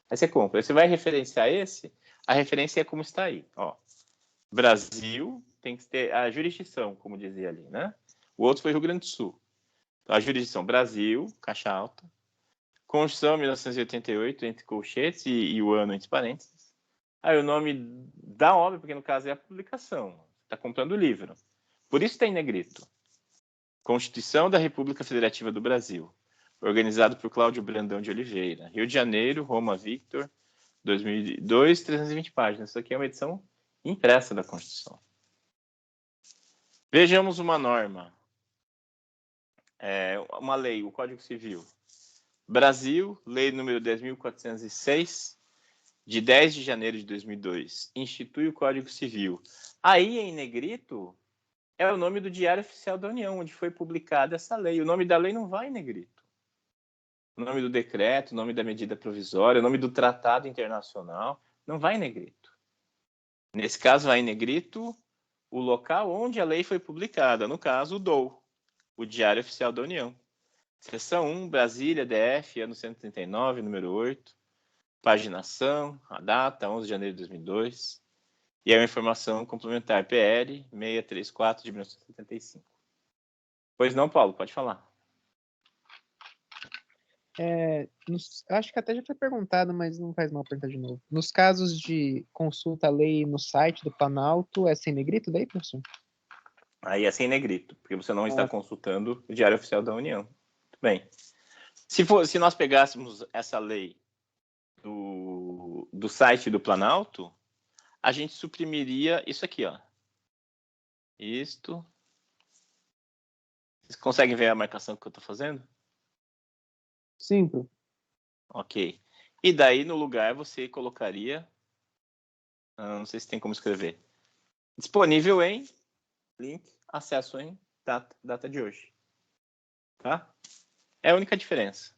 aí você compra. Aí você vai referenciar esse, a referência é como está aí. Ó, Brasil tem que ter a jurisdição, como dizia ali, né? O outro foi Rio Grande do Sul. Então, a jurisdição Brasil, caixa alta, Constituição 1988, entre colchetes e o ano entre parênteses. Aí o nome da obra, porque no caso é a publicação, você está comprando o livro. Por isso tem negrito. Constituição da República Federativa do Brasil, organizado por Cláudio Brandão de Oliveira, Rio de Janeiro, Roma Victor, 2002, 320 páginas. Isso aqui é uma edição impressa da Constituição. Vejamos uma norma. Uma lei, o Código Civil. Brasil, lei número 10.406, de 10 de janeiro de 2002, institui o Código Civil. Aí, em negrito, é o nome do Diário Oficial da União, onde foi publicada essa lei. O nome da lei não vai em negrito. O nome do decreto, o nome da medida provisória, o nome do tratado internacional, não vai em negrito. Nesse caso, vai em negrito o local onde a lei foi publicada. No caso, o DOU, o Diário Oficial da União. Seção 1, Brasília, DF, ano 139, número 8. Paginação, a data, 11 de janeiro de 2002. E é uma informação complementar, PL 634 de 1975. Pois não, Paulo, pode falar.
Acho que até já foi perguntado, mas não faz mal perguntar de novo. Nos casos de consulta à lei no site do Planalto, é sem negrito daí, professor?
Aí é sem negrito, porque você não está consultando o Diário Oficial da União. Muito bem. Se nós pegássemos essa lei do site do Planalto, a gente suprimiria isso aqui, ó. Isto. Vocês conseguem ver a marcação que eu estou fazendo?
Sim, prof.
Ok. E daí, no lugar, você colocaria... não sei se tem como escrever. Disponível em... Link, acesso em data de hoje. Tá? É a única diferença.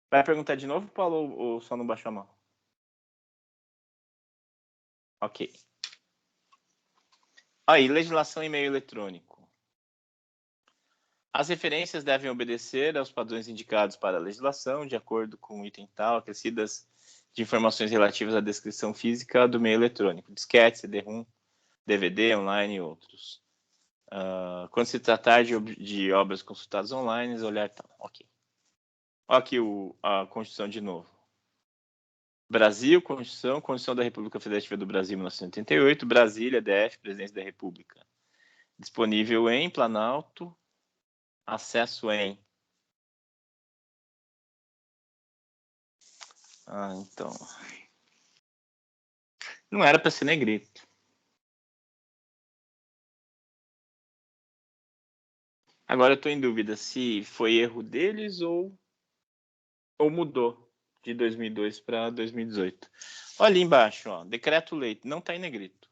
Vai perguntar de novo, Paulo, ou só não baixou a mão? Ok. Aí, legislação e e-mail eletrônico. As referências devem obedecer aos padrões indicados para a legislação, de acordo com o item tal, acrescidas de informações relativas à descrição física do meio eletrônico, disquete, CD-ROM, DVD, online e outros. Quando se tratar de obras consultadas online, olhar tal. Ok. Olha aqui a Constituição de novo. Brasil, Constituição da República Federativa do Brasil, 1988, Brasília, DF, Presidência da República. Disponível em Planalto, acesso em... então... Não era para ser negrito. Agora eu estou em dúvida se foi erro deles ou mudou de 2002 para 2018. Olha ali embaixo, ó, decreto-lei, não está em negrito.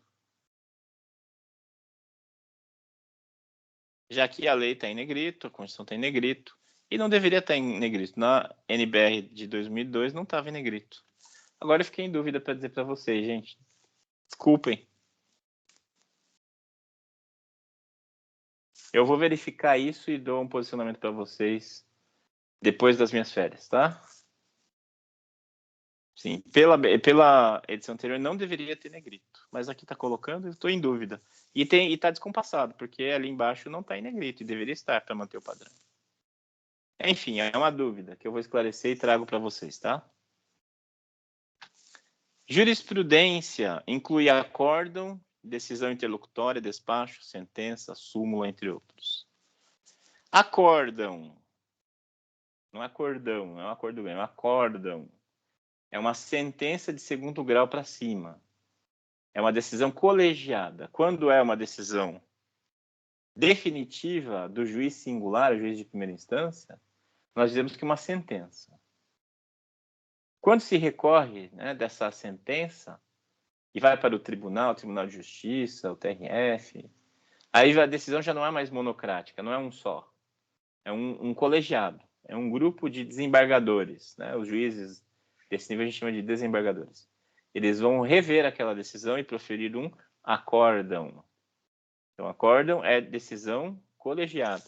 Já que a lei está em negrito, a Constituição está em negrito, e não deveria estar em negrito. Na NBR de 2002 não estava em negrito. Agora eu fiquei em dúvida para dizer para vocês, gente. Desculpem. Eu vou verificar isso e dou um posicionamento para vocês depois das minhas férias, tá? Sim, pela edição anterior não deveria ter negrito, mas aqui está colocando, eu estou em dúvida. E está descompassado, porque ali embaixo não está em negrito e deveria estar para manter o padrão. Enfim, é uma dúvida que eu vou esclarecer e trago para vocês, tá? Jurisprudência inclui acórdão, decisão interlocutória, despacho, sentença, súmula, entre outros. Acórdão. Não é acordão, não é um acordo bem, é um acórdão. É uma sentença de segundo grau para cima. É uma decisão colegiada. Quando é uma decisão definitiva do juiz singular, o juiz de primeira instância, nós dizemos que é uma sentença. Quando se recorre, né, dessa sentença e vai para o Tribunal de Justiça, o TRF, aí a decisão já não é mais monocrática, não é um só. É um colegiado, é um grupo de desembargadores, né? Os juízes desse nível a gente chama de desembargadores. Eles vão rever aquela decisão e proferir um acórdão. Então, acórdão é decisão colegiada.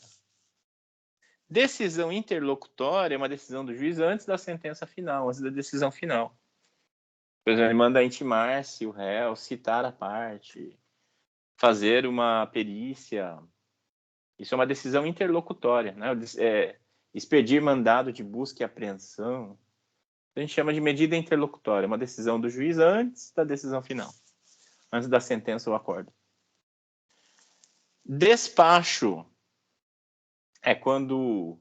Decisão interlocutória é uma decisão do juiz antes da sentença final, antes da decisão final. Por exemplo, ele manda intimar-se o réu, citar a parte, fazer uma perícia. Isso é uma decisão interlocutória, né? Expedir mandado de busca e apreensão. A gente chama de medida interlocutória, uma decisão do juiz antes da decisão final, antes da sentença ou acordo. Despacho é quando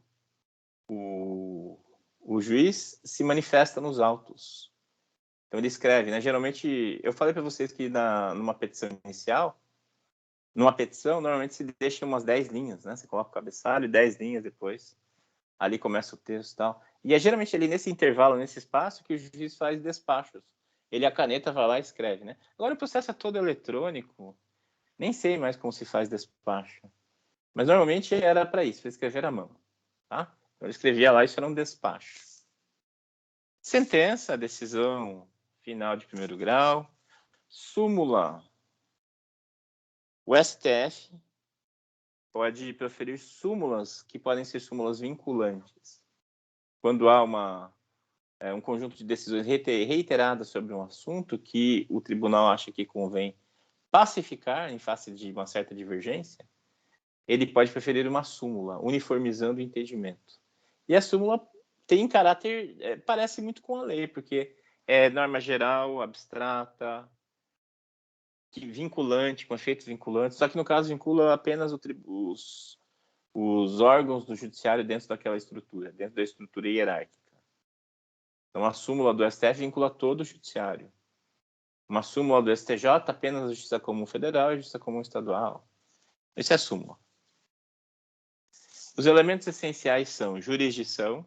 o juiz se manifesta nos autos. Então ele escreve, né? Geralmente, eu falei para vocês que numa petição inicial, numa petição, normalmente se deixa umas 10 linhas, né? Você coloca o cabeçalho e 10 linhas depois. Ali começa o texto e tal. E é geralmente ali nesse intervalo, nesse espaço, que o juiz faz despachos. Ele, a caneta, vai lá e escreve, né? Agora o processo é todo eletrônico. Nem sei mais como se faz despacho. Mas normalmente era para isso, para escrever à mão. Tá? Então, ele escrevia lá, isso era um despacho. Sentença, decisão final de primeiro grau. Súmula. O STF pode proferir súmulas que podem ser súmulas vinculantes. Quando há um conjunto de decisões reiteradas sobre um assunto que o tribunal acha que convém pacificar em face de uma certa divergência, ele pode preferir uma súmula, uniformizando o entendimento. E a súmula tem caráter, parece muito com a lei, porque é norma geral, abstrata, vinculante, com efeitos vinculantes, só que no caso vincula apenas os órgãos do judiciário dentro daquela estrutura, dentro da estrutura hierárquica. Então, a súmula do STF vincula todo o judiciário. Uma súmula do STJ, apenas a Justiça Comum Federal e a Justiça Comum Estadual. Isso é súmula. Os elementos essenciais são jurisdição,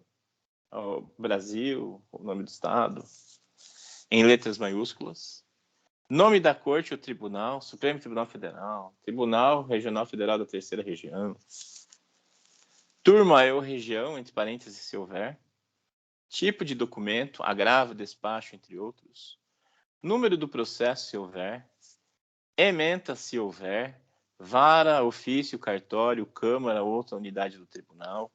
o Brasil, o nome do Estado, em letras maiúsculas, nome da Corte ou Tribunal, Supremo Tribunal Federal, Tribunal Regional Federal da Terceira Região, turma ou região, entre parênteses, se houver, tipo de documento, agravo, despacho, entre outros, número do processo, se houver, ementa, se houver, vara, ofício, cartório, câmara ou outra unidade do tribunal,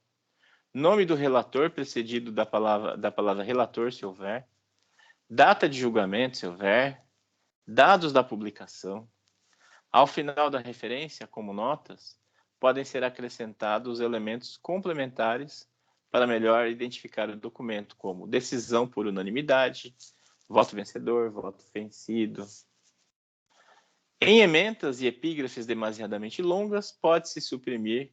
nome do relator precedido da palavra relator, se houver, data de julgamento, se houver, dados da publicação. Ao final da referência, como notas, podem ser acrescentados elementos complementares para melhor identificar o documento, como decisão por unanimidade, voto vencedor, voto vencido. Em ementas e epígrafes demasiadamente longas, pode-se suprimir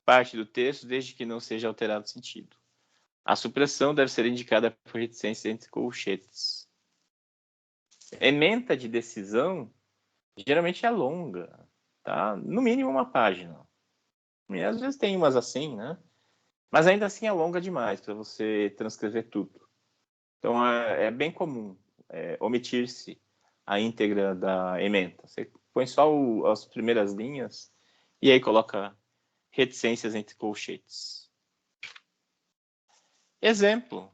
parte do texto desde que não seja alterado o sentido. A supressão deve ser indicada por reticência entre colchetes. Ementa de decisão geralmente é longa, tá? No mínimo uma página. E às vezes tem umas assim, né? Mas ainda assim é longa demais para você transcrever tudo. Então é bem comum omitir-se a íntegra da ementa. Você põe só as primeiras linhas e aí coloca reticências entre colchetes. Exemplo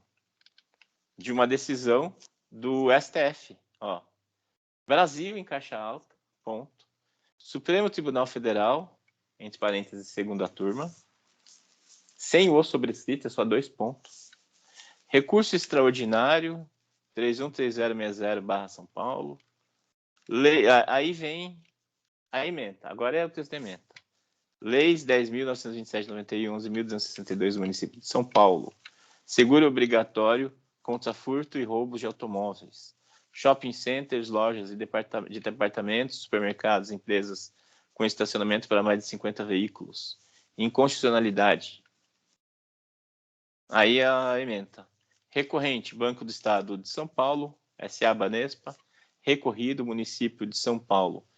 de uma decisão do STF. Ó, Brasil em caixa alta, ponto. Supremo Tribunal Federal, entre parênteses, segunda turma. Sem o sobrescrito, é só 2 pontos. Recurso extraordinário, 313060/São Paulo. Aí vem a ementa. Agora é o texto da ementa. Leis 10.927/91 e 11.262 do município de São Paulo. Seguro obrigatório contra furto e roubo de automóveis. Shopping centers, lojas de departamentos, supermercados, empresas com estacionamento para mais de 50 veículos. Inconstitucionalidade. Aí a ementa. Recorrente, Banco do Estado de São Paulo, S.A. Banespa. Recorrido, município de São Paulo.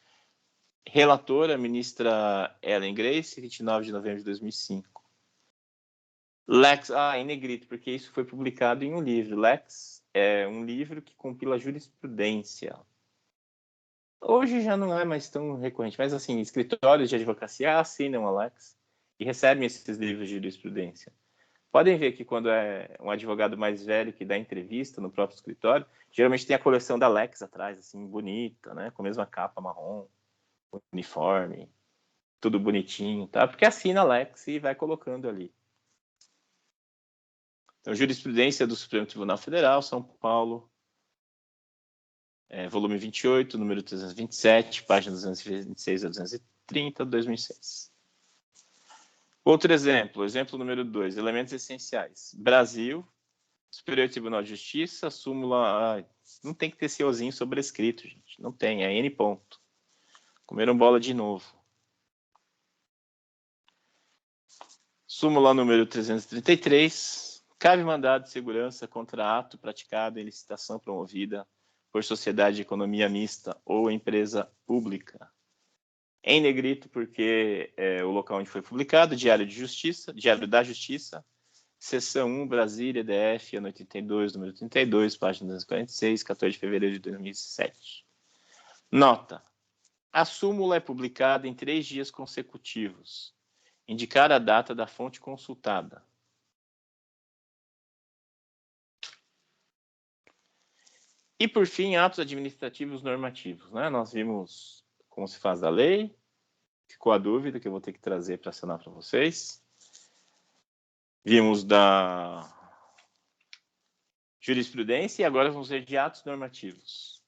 Relatora, ministra Ellen Grace, 29 de novembro de 2005. Lex, em negrito, porque isso foi publicado em um livro. Lex é um livro que compila jurisprudência. Hoje já não é mais tão recorrente, mas assim, escritórios de advocacia assinam a Lex e recebem esses livros de jurisprudência. Podem ver que quando é um advogado mais velho que dá entrevista no próprio escritório, geralmente tem a coleção da Lex atrás, assim, bonita, né? Com a mesma capa marrom, uniforme, tudo bonitinho, tá? Porque assina a Lex e vai colocando ali. Então, jurisprudência do Supremo Tribunal Federal, São Paulo, volume 28, número 327, páginas 226 a 230, 2006. Outro exemplo número 2, elementos essenciais. Brasil, Superior Tribunal de Justiça, súmula... não tem que ter COzinho sobrescrito, gente. Não tem, é N ponto. Comeram bola de novo. Súmula número 333. Cabe mandado de segurança contra ato praticado em licitação promovida por sociedade de economia mista ou empresa pública. Em negrito, porque é o local onde foi publicado, Diário da Justiça, Seção 1, Brasília, DF, ano 82, número 32, página 246, 14 de fevereiro de 2007. Nota. A súmula é publicada em 3 dias consecutivos. Indicar a data da fonte consultada. E, por fim, atos administrativos normativos. Né? Nós vimos como se faz da lei. Ficou a dúvida que eu vou ter que trazer para assinar para vocês. Vimos da jurisprudência e agora vamos ver de atos normativos.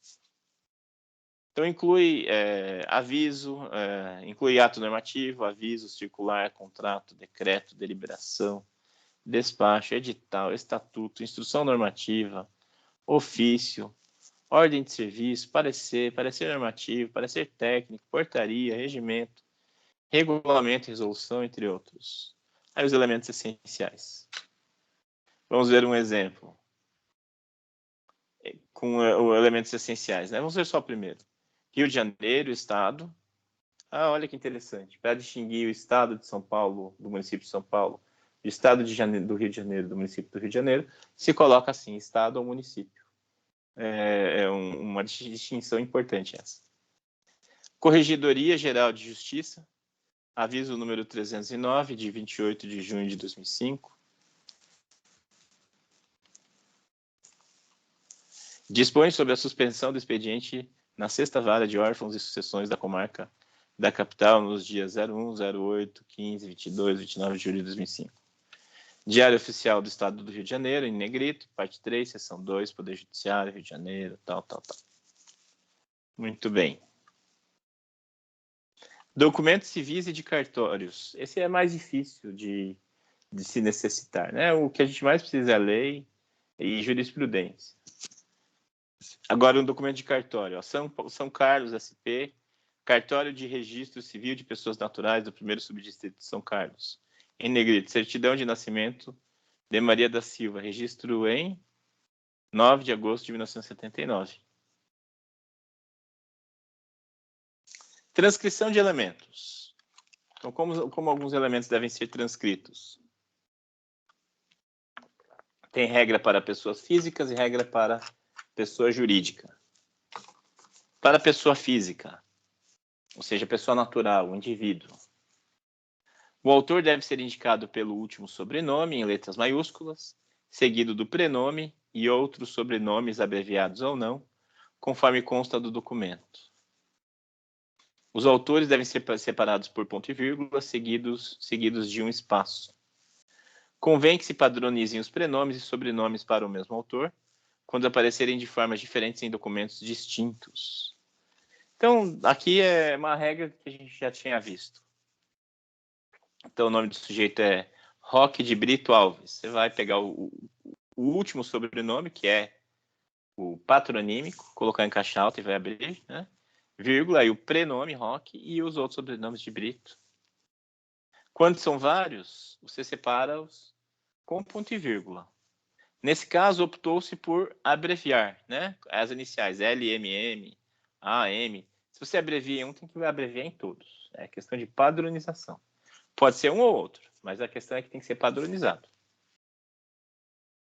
Então, inclui aviso, inclui ato normativo, aviso, circular, contrato, decreto, deliberação, despacho, edital, estatuto, instrução normativa, ofício, ordem de serviço, parecer normativo, parecer técnico, portaria, regimento, regulamento, resolução, entre outros. Aí os elementos essenciais. Vamos ver um exemplo. elementos essenciais, né? Vamos ver só o primeiro. Rio de Janeiro, estado. Olha que interessante. Para distinguir o estado de São Paulo, do município de São Paulo, do estado do Rio de Janeiro, do município do Rio de Janeiro, se coloca assim, estado ou município. Uma distinção importante essa. Corregedoria Geral de Justiça, aviso número 309, de 28 de junho de 2005. Dispõe sobre a suspensão do expediente na 6ª Vara de Órfãos e Sucessões da Comarca da Capital nos dias 01, 08, 15, 22, 29 de julho de 2005. Diário Oficial do Estado do Rio de Janeiro, em negrito, parte 3, seção 2, Poder Judiciário, Rio de Janeiro, tal. Muito bem. Documentos civis e de cartórios. Esse é mais difícil de se necessitar, né? O que a gente mais precisa é lei e jurisprudência. Agora, um documento de cartório. Ó. São Carlos, SP, Cartório de Registro Civil de Pessoas Naturais do 1º Subdistrito de São Carlos. Em negrito, certidão de nascimento de Maria da Silva, registro em 9 de agosto de 1979. Transcrição de elementos. Então, como alguns elementos devem ser transcritos? Tem regra para pessoas físicas e regra para pessoa jurídica. Para pessoa física, ou seja, pessoa natural, o indivíduo. O autor deve ser indicado pelo último sobrenome, em letras maiúsculas, seguido do prenome e outros sobrenomes abreviados ou não, conforme consta do documento. Os autores devem ser separados por ponto e vírgula, seguidos de um espaço. Convém que se padronizem os prenomes e sobrenomes para o mesmo autor, quando aparecerem de formas diferentes em documentos distintos. Então, aqui é uma regra que a gente já tinha visto. Então, o nome do sujeito é Roque de Brito Alves. Você vai pegar o último sobrenome, que é o patronímico, colocar em caixa alta e vai abrir, né? Vírgula, aí o prenome Roque e os outros sobrenomes de Brito. Quando são vários, você separa-os com ponto e vírgula. Nesse caso, optou-se por abreviar, né? As iniciais LMM, AM. Se você abrevia em um, tem que abreviar em todos. É questão de padronização. Pode ser um ou outro, mas a questão é que tem que ser padronizado.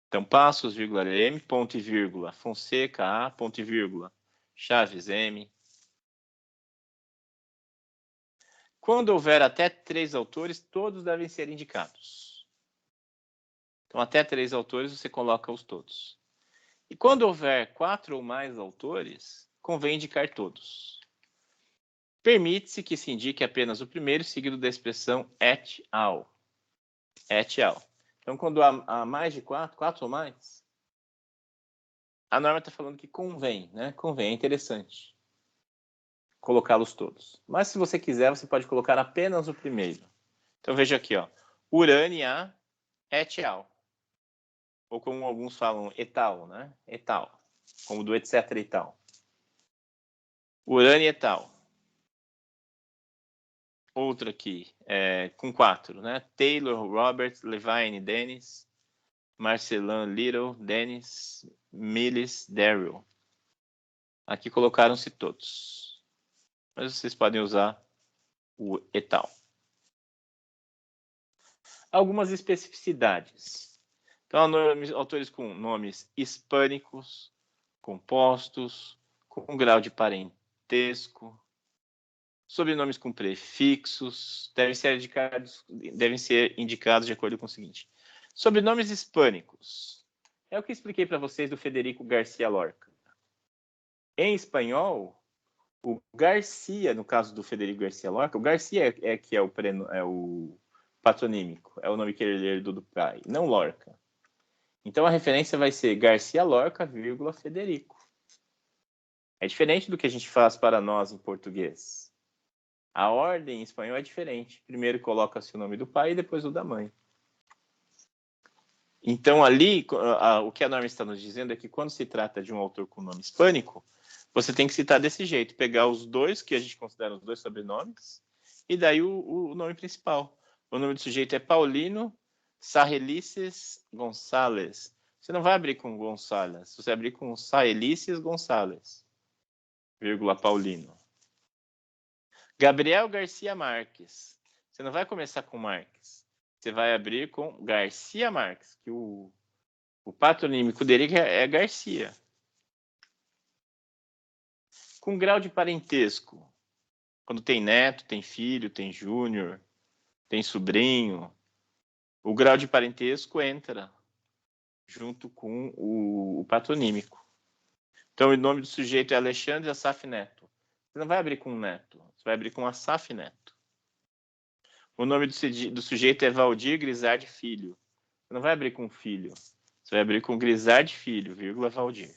Então, Passos, vírgula, M, ponto e vírgula, Fonseca, A, ponto e vírgula, Chaves, M. Quando houver até 3 autores, todos devem ser indicados. Então, até 3 autores, você coloca os todos. E quando houver 4 ou mais autores, convém indicar todos. Permite-se que se indique apenas o primeiro, seguido da expressão et al. Et al. Então, quando há mais de 4 ou mais, a norma está falando que convém, né? Convém, é interessante colocá-los todos. Mas, se você quiser, você pode colocar apenas o primeiro. Então, veja aqui, ó. Urânia et al. Ou como alguns falam, etal, né? Etal. Como do etc e tal. Urânia et al. Outro aqui, com 4, né? Taylor, Robert, Levine, Dennis, Marcelin, Little, Dennis, Millis, Daryl. Aqui colocaram-se todos. Mas vocês podem usar o etal. Algumas especificidades. Então, autores com nomes hispânicos, compostos, com grau de parentesco, sobrenomes com prefixos, devem ser indicados de acordo com o seguinte. Sobrenomes hispânicos. É o que expliquei para vocês do Federico Garcia Lorca. Em espanhol, o Garcia, no caso do Federico Garcia Lorca, o Garcia é o patronímico, é o nome que ele herdou do pai, não Lorca. Então, a referência vai ser Garcia Lorca, vírgula, Federico. É diferente do que a gente faz para nós em português. A ordem em espanhol é diferente. Primeiro coloca-se o nome do pai e depois o da mãe. Então, ali, o que a norma está nos dizendo é que quando se trata de um autor com nome hispânico, você tem que citar desse jeito. Pegar os dois, que a gente considera os dois sobrenomes, e daí o nome principal. O nome do sujeito é Paulino Sarrelices Gonçalves. Você não vai abrir com Gonçalves, você vai abrir com Saelices Gonçalves, vírgula Paulino. Gabriel Garcia Marques. Você não vai começar com Marques. Você vai abrir com Garcia Marques, que o patronímico dele é Garcia. Com grau de parentesco. Quando tem neto, tem filho, tem júnior, tem sobrinho. O grau de parentesco entra junto com o patronímico. Então, o nome do sujeito é Alexandre Assaf Neto. Você não vai abrir com Neto, você vai abrir com Assaf Neto. O nome do sujeito é Valdir Grisardi Filho. Você não vai abrir com filho, você vai abrir com Grisardi Filho, vírgula Valdir.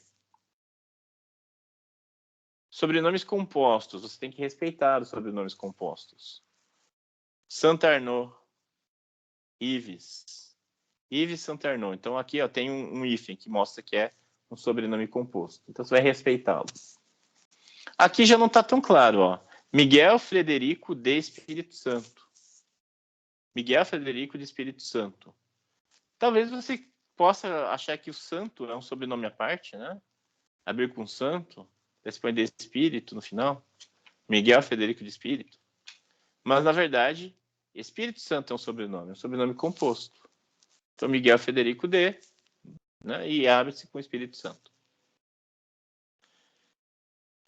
Sobrenomes compostos, você tem que respeitar os sobrenomes compostos. Santarnô, Ives. Ives Santarnô. Então, aqui ó, tem um hífen que mostra que é um sobrenome composto. Então, você vai respeitá-lo. Aqui já não está tão claro. Ó. Miguel Frederico de Espírito Santo. Miguel Frederico de Espírito Santo. Talvez você possa achar que o santo é um sobrenome à parte, né? Abrir com santo, depois põe de Espírito no final. Miguel Frederico de Espírito. Mas, na verdade, Espírito Santo é um sobrenome composto. Então, Miguel Frederico de, né? E abre-se com Espírito Santo.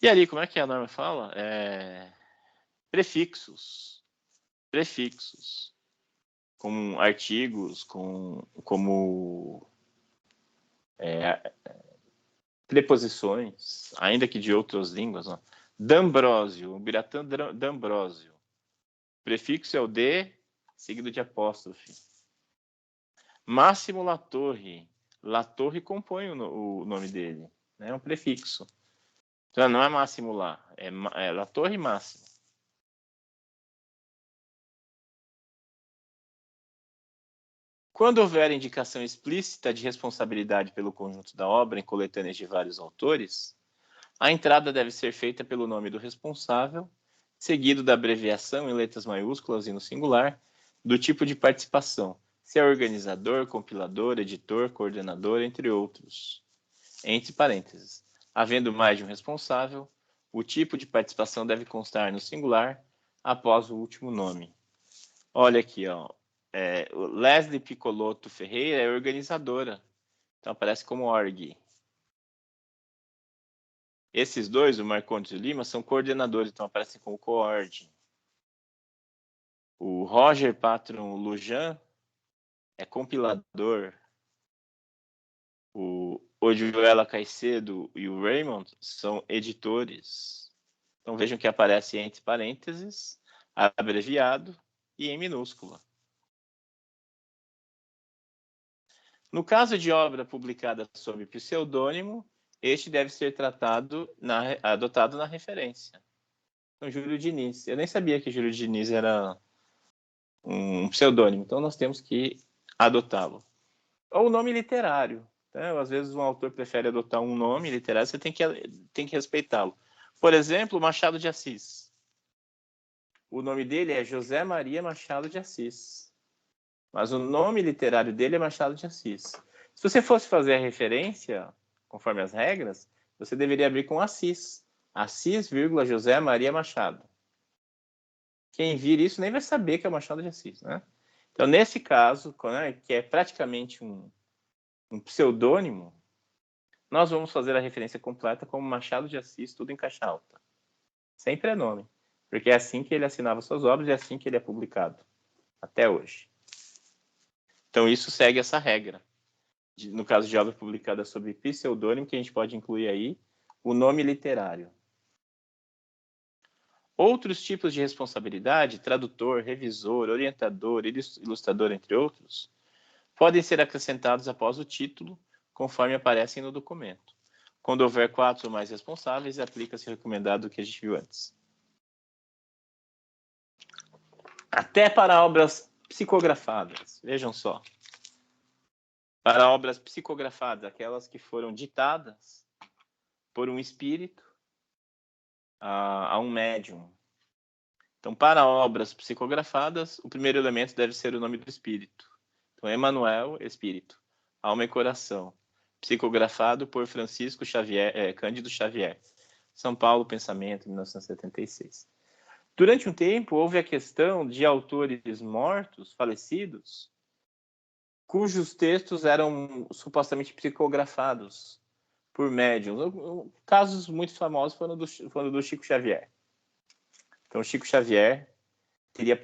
E ali, como é que a norma fala? Prefixos. Prefixos. Como artigos, como preposições, ainda que de outras línguas. Ó. D'Ambrosio, Biratã D'Ambrosio. Prefixo é o de, seguido de apóstrofe. Máximo Latorre. Latorre compõe o nome dele. É um prefixo. Então, não é Máximo lá, é Latorre Máximo. Quando houver indicação explícita de responsabilidade pelo conjunto da obra em coletâneas de vários autores, a entrada deve ser feita pelo nome do responsável, seguido da abreviação em letras maiúsculas e no singular, do tipo de participação, se é organizador, compilador, editor, coordenador, entre outros. Entre parênteses. Havendo mais de um responsável, o tipo de participação deve constar no singular após o último nome. Olha aqui, ó. Leslie Piccolotto Ferreira é organizadora. Então aparece como org. Esses dois, o Marcondes e o Lima, são coordenadores, então aparecem como coord. O Roger Patron Lujan é compilador. O Odjuela Caicedo e o Raymond são editores. Então vejam que aparece entre parênteses, abreviado e em minúscula. No caso de obra publicada sob pseudônimo, este deve ser adotado na referência. Então, Júlio Diniz. Eu nem sabia que Júlio Diniz era um pseudônimo, então nós temos que adotá-lo. Ou nome literário. Então, às vezes um autor prefere adotar um nome literário, você tem que respeitá-lo. Por exemplo, Machado de Assis. O nome dele é José Maria Machado de Assis. Mas o nome literário dele é Machado de Assis. Se você fosse fazer a referência, conforme as regras, você deveria abrir com Assis. Assis, José Maria Machado. Quem vir isso nem vai saber que é Machado de Assis, né? Então, nesse caso, né, que é praticamente um pseudônimo, nós vamos fazer a referência completa como Machado de Assis, tudo em caixa alta. Sem prenome. Porque é assim que ele assinava suas obras e é assim que ele é publicado. Até hoje. Então, isso segue essa regra. No caso de obra publicada sob pseudônimo, que a gente pode incluir aí o nome literário. Outros tipos de responsabilidade, tradutor, revisor, orientador, ilustrador, entre outros, podem ser acrescentados após o título, conforme aparecem no documento. Quando houver 4 ou mais responsáveis, aplica-se o recomendado que a gente viu antes. Até para obras psicografadas. Vejam só. Para obras psicografadas, aquelas que foram ditadas por um espírito a um médium. Então, para obras psicografadas, o primeiro elemento deve ser o nome do espírito. Então, Emmanuel, espírito. Alma e coração. psicografado por Francisco Xavier, Cândido Xavier. São Paulo, Pensamento, 1976. Durante um tempo, houve a questão de autores mortos, falecidos, cujos textos eram supostamente psicografados por médiums. Casos muito famosos foram do Chico Xavier. Então, o Chico Xavier teria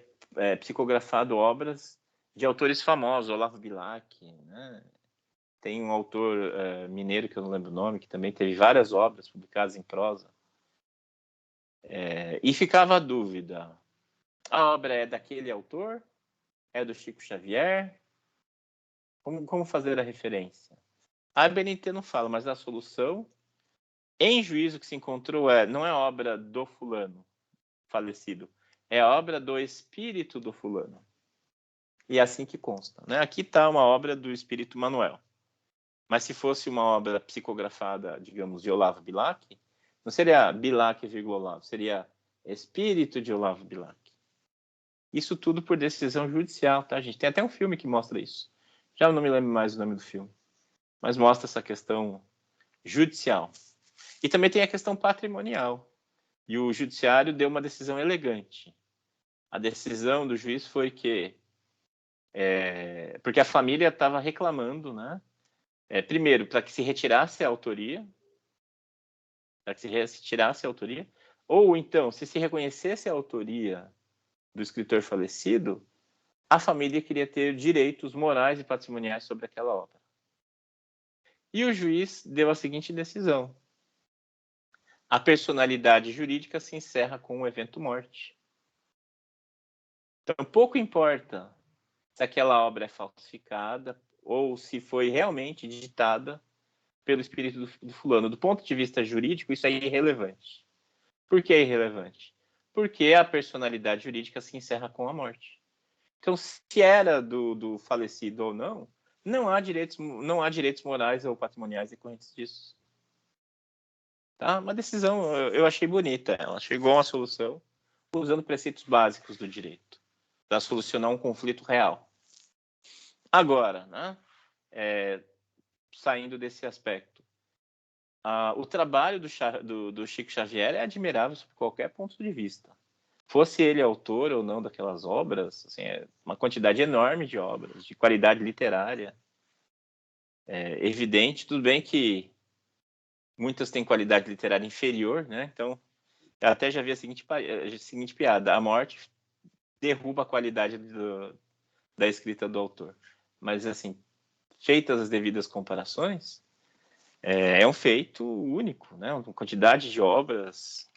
psicografado obras de autores famosos, Olavo Bilac, né? Tem um autor mineiro, que eu não lembro o nome, que também teve várias obras publicadas em prosa. E ficava a dúvida: a obra é daquele autor? É do Chico Xavier? Como fazer a referência? A BNT não fala, mas a solução, em juízo que se encontrou, não é obra do fulano falecido, é obra do espírito do fulano. E é assim que consta, né? Aqui está uma obra do espírito Manuel. Mas se fosse uma obra psicografada, digamos, de Olavo Bilac, não seria Bilac, Olavo, seria espírito de Olavo Bilac. Isso tudo por decisão judicial, tá, gente? Tem até um filme que mostra isso. Já não me lembro mais o nome do filme. Mas mostra essa questão judicial. E também tem a questão patrimonial. E o judiciário deu uma decisão elegante. A decisão do juiz foi que... porque a família estava reclamando, né? Primeiro, para que se retirasse a autoria. Para que se retirasse a autoria. Ou então, se reconhecesse a autoria do escritor falecido, a família queria ter direitos morais e patrimoniais sobre aquela obra. E o juiz deu a seguinte decisão: a personalidade jurídica se encerra com o evento morte. Então, pouco importa se aquela obra é falsificada ou se foi realmente digitada pelo espírito do fulano. Do ponto de vista jurídico, isso é irrelevante. Por que é irrelevante? Porque a personalidade jurídica se encerra com a morte. Então, se era do falecido ou não, não há direitos morais ou patrimoniais decorrentes disso. Tá? Uma decisão, eu achei bonita. Ela chegou a uma solução usando preceitos básicos do direito para solucionar um conflito real. Agora, né, saindo desse aspecto, o trabalho do Chico Xavier é admirável sob qualquer ponto de vista. Fosse ele autor ou não daquelas obras, assim, uma quantidade enorme de obras, de qualidade literária, evidente. Tudo bem que muitas têm qualidade literária inferior, né? Então, eu até já vi a seguinte piada: a morte derruba a qualidade da escrita do autor. Mas, assim, feitas as devidas comparações, é um feito único, né? Uma quantidade de obras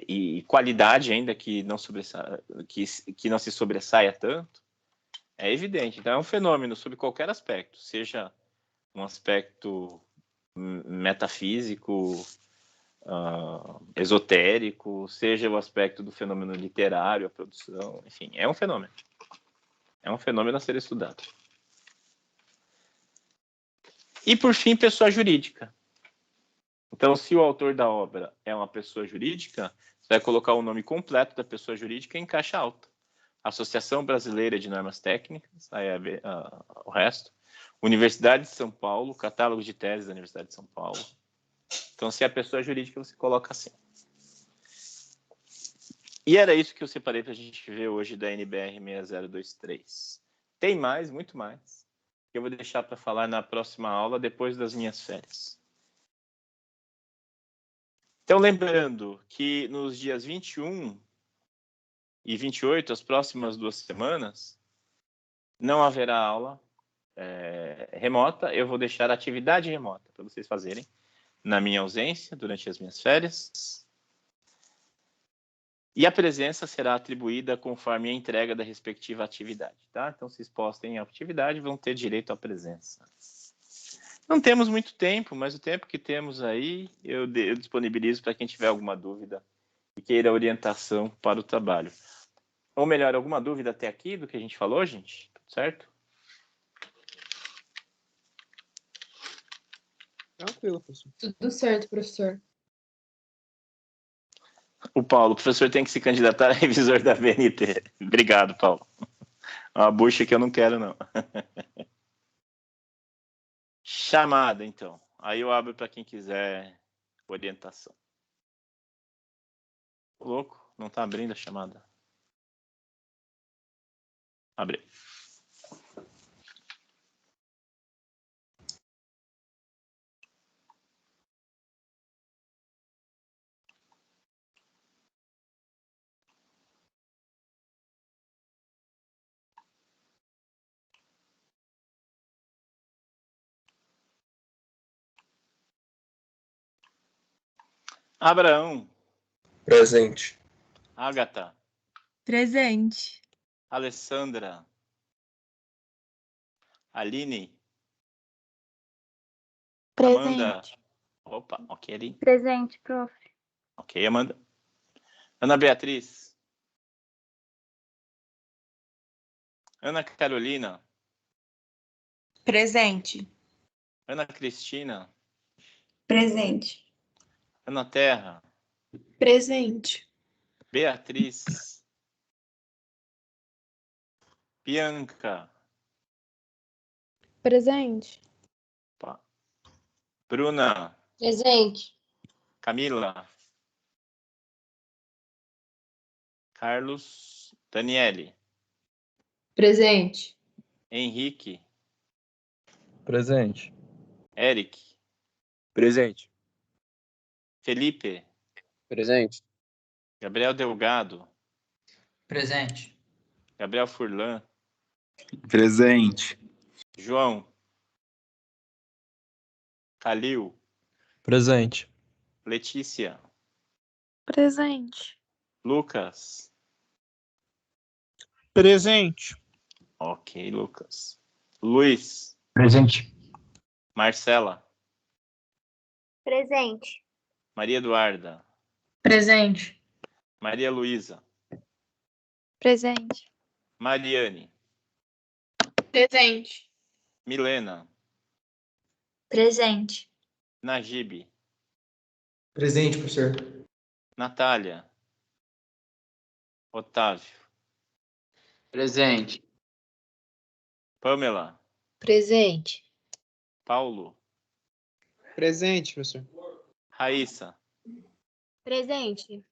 e qualidade ainda que não se sobressaia tanto, é evidente. Então, é um fenômeno sob qualquer aspecto, seja um aspecto metafísico, esotérico, seja o aspecto do fenômeno literário, a produção, enfim, é um fenômeno. É um fenômeno a ser estudado. E, por fim, pessoa jurídica. Então, se o autor da obra é uma pessoa jurídica, você vai colocar o nome completo da pessoa jurídica em caixa alta. Associação Brasileira de Normas Técnicas, aí o resto. Universidade de São Paulo, catálogo de teses da Universidade de São Paulo. Então, se é pessoa jurídica, você coloca assim. E era isso que eu separei para a gente ver hoje da NBR 6023. Tem mais, muito mais, que eu vou deixar para falar na próxima aula, depois das minhas férias. Então, lembrando que nos dias 21 e 28, as próximas 2 semanas, não haverá aula remota. Eu vou deixar atividade remota para vocês fazerem na minha ausência, durante as minhas férias. E a presença será atribuída conforme a entrega da respectiva atividade, tá? Então, se postem a atividade, vão ter direito à presença. Não temos muito tempo, mas o tempo que temos aí, eu disponibilizo para quem tiver alguma dúvida e queira orientação para o trabalho. Ou melhor, alguma dúvida até aqui do que a gente falou, gente? Certo?
Tranquilo, professor.
Tudo certo, professor.
O professor tem que se candidatar a revisor da BNT. Obrigado, Paulo. Uma bucha que eu não quero, não. Chamada, então. Aí eu abro para quem quiser orientação. Louco, não está abrindo a chamada. Abre. Abraão.
Presente.
Ágata.
Presente.
Alessandra. Aline. Amanda.
Presente.
Opa, ok, Aline.
Presente, prof.
Ok, Amanda. Ana Beatriz. Ana Carolina.
Presente.
Ana Cristina.
Presente.
Ana Terra.
Presente.
Beatriz. Bianca.
Presente.
Opa. Bruna.
Presente.
Camila. Carlos. Daniele.
Presente.
Henrique.
Presente.
Eric.
Presente.
Felipe.
Presente.
Gabriel Delgado.
Presente.
Gabriel Furlan.
Presente.
João. Calil.
Presente.
Letícia.
Presente.
Lucas.
Presente.
Ok, Lucas. Luiz.
Presente.
Marcela.
Presente.
Maria Eduarda.
Presente.
Maria Luísa.
Presente.
Mariane.
Presente.
Milena.
Presente.
Najib.
Presente, professor.
Natália. Otávio.
Presente.
Pamela.
Presente.
Paulo.
Presente, professor.
Raíssa.
Presente.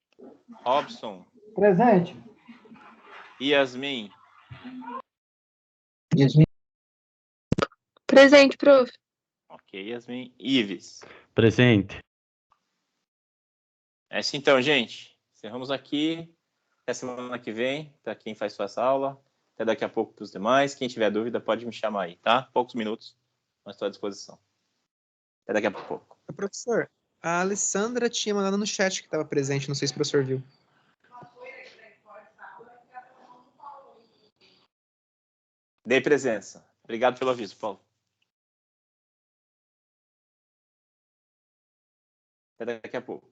Robson.
Presente.
Yasmin.
Presente, prof.
Ok, Yasmin. Ives.
Presente.
É assim então, gente. Encerramos aqui. Até semana que vem, para quem faz sua aula. Até daqui a pouco para os demais. Quem tiver dúvida, pode me chamar aí, tá? Poucos minutos, mas estou à disposição. Até daqui a pouco.
Professor, a Alessandra tinha mandado no chat que estava presente, não sei se o professor viu.
Dei presença. Obrigado pelo aviso, Paulo. Até daqui a pouco.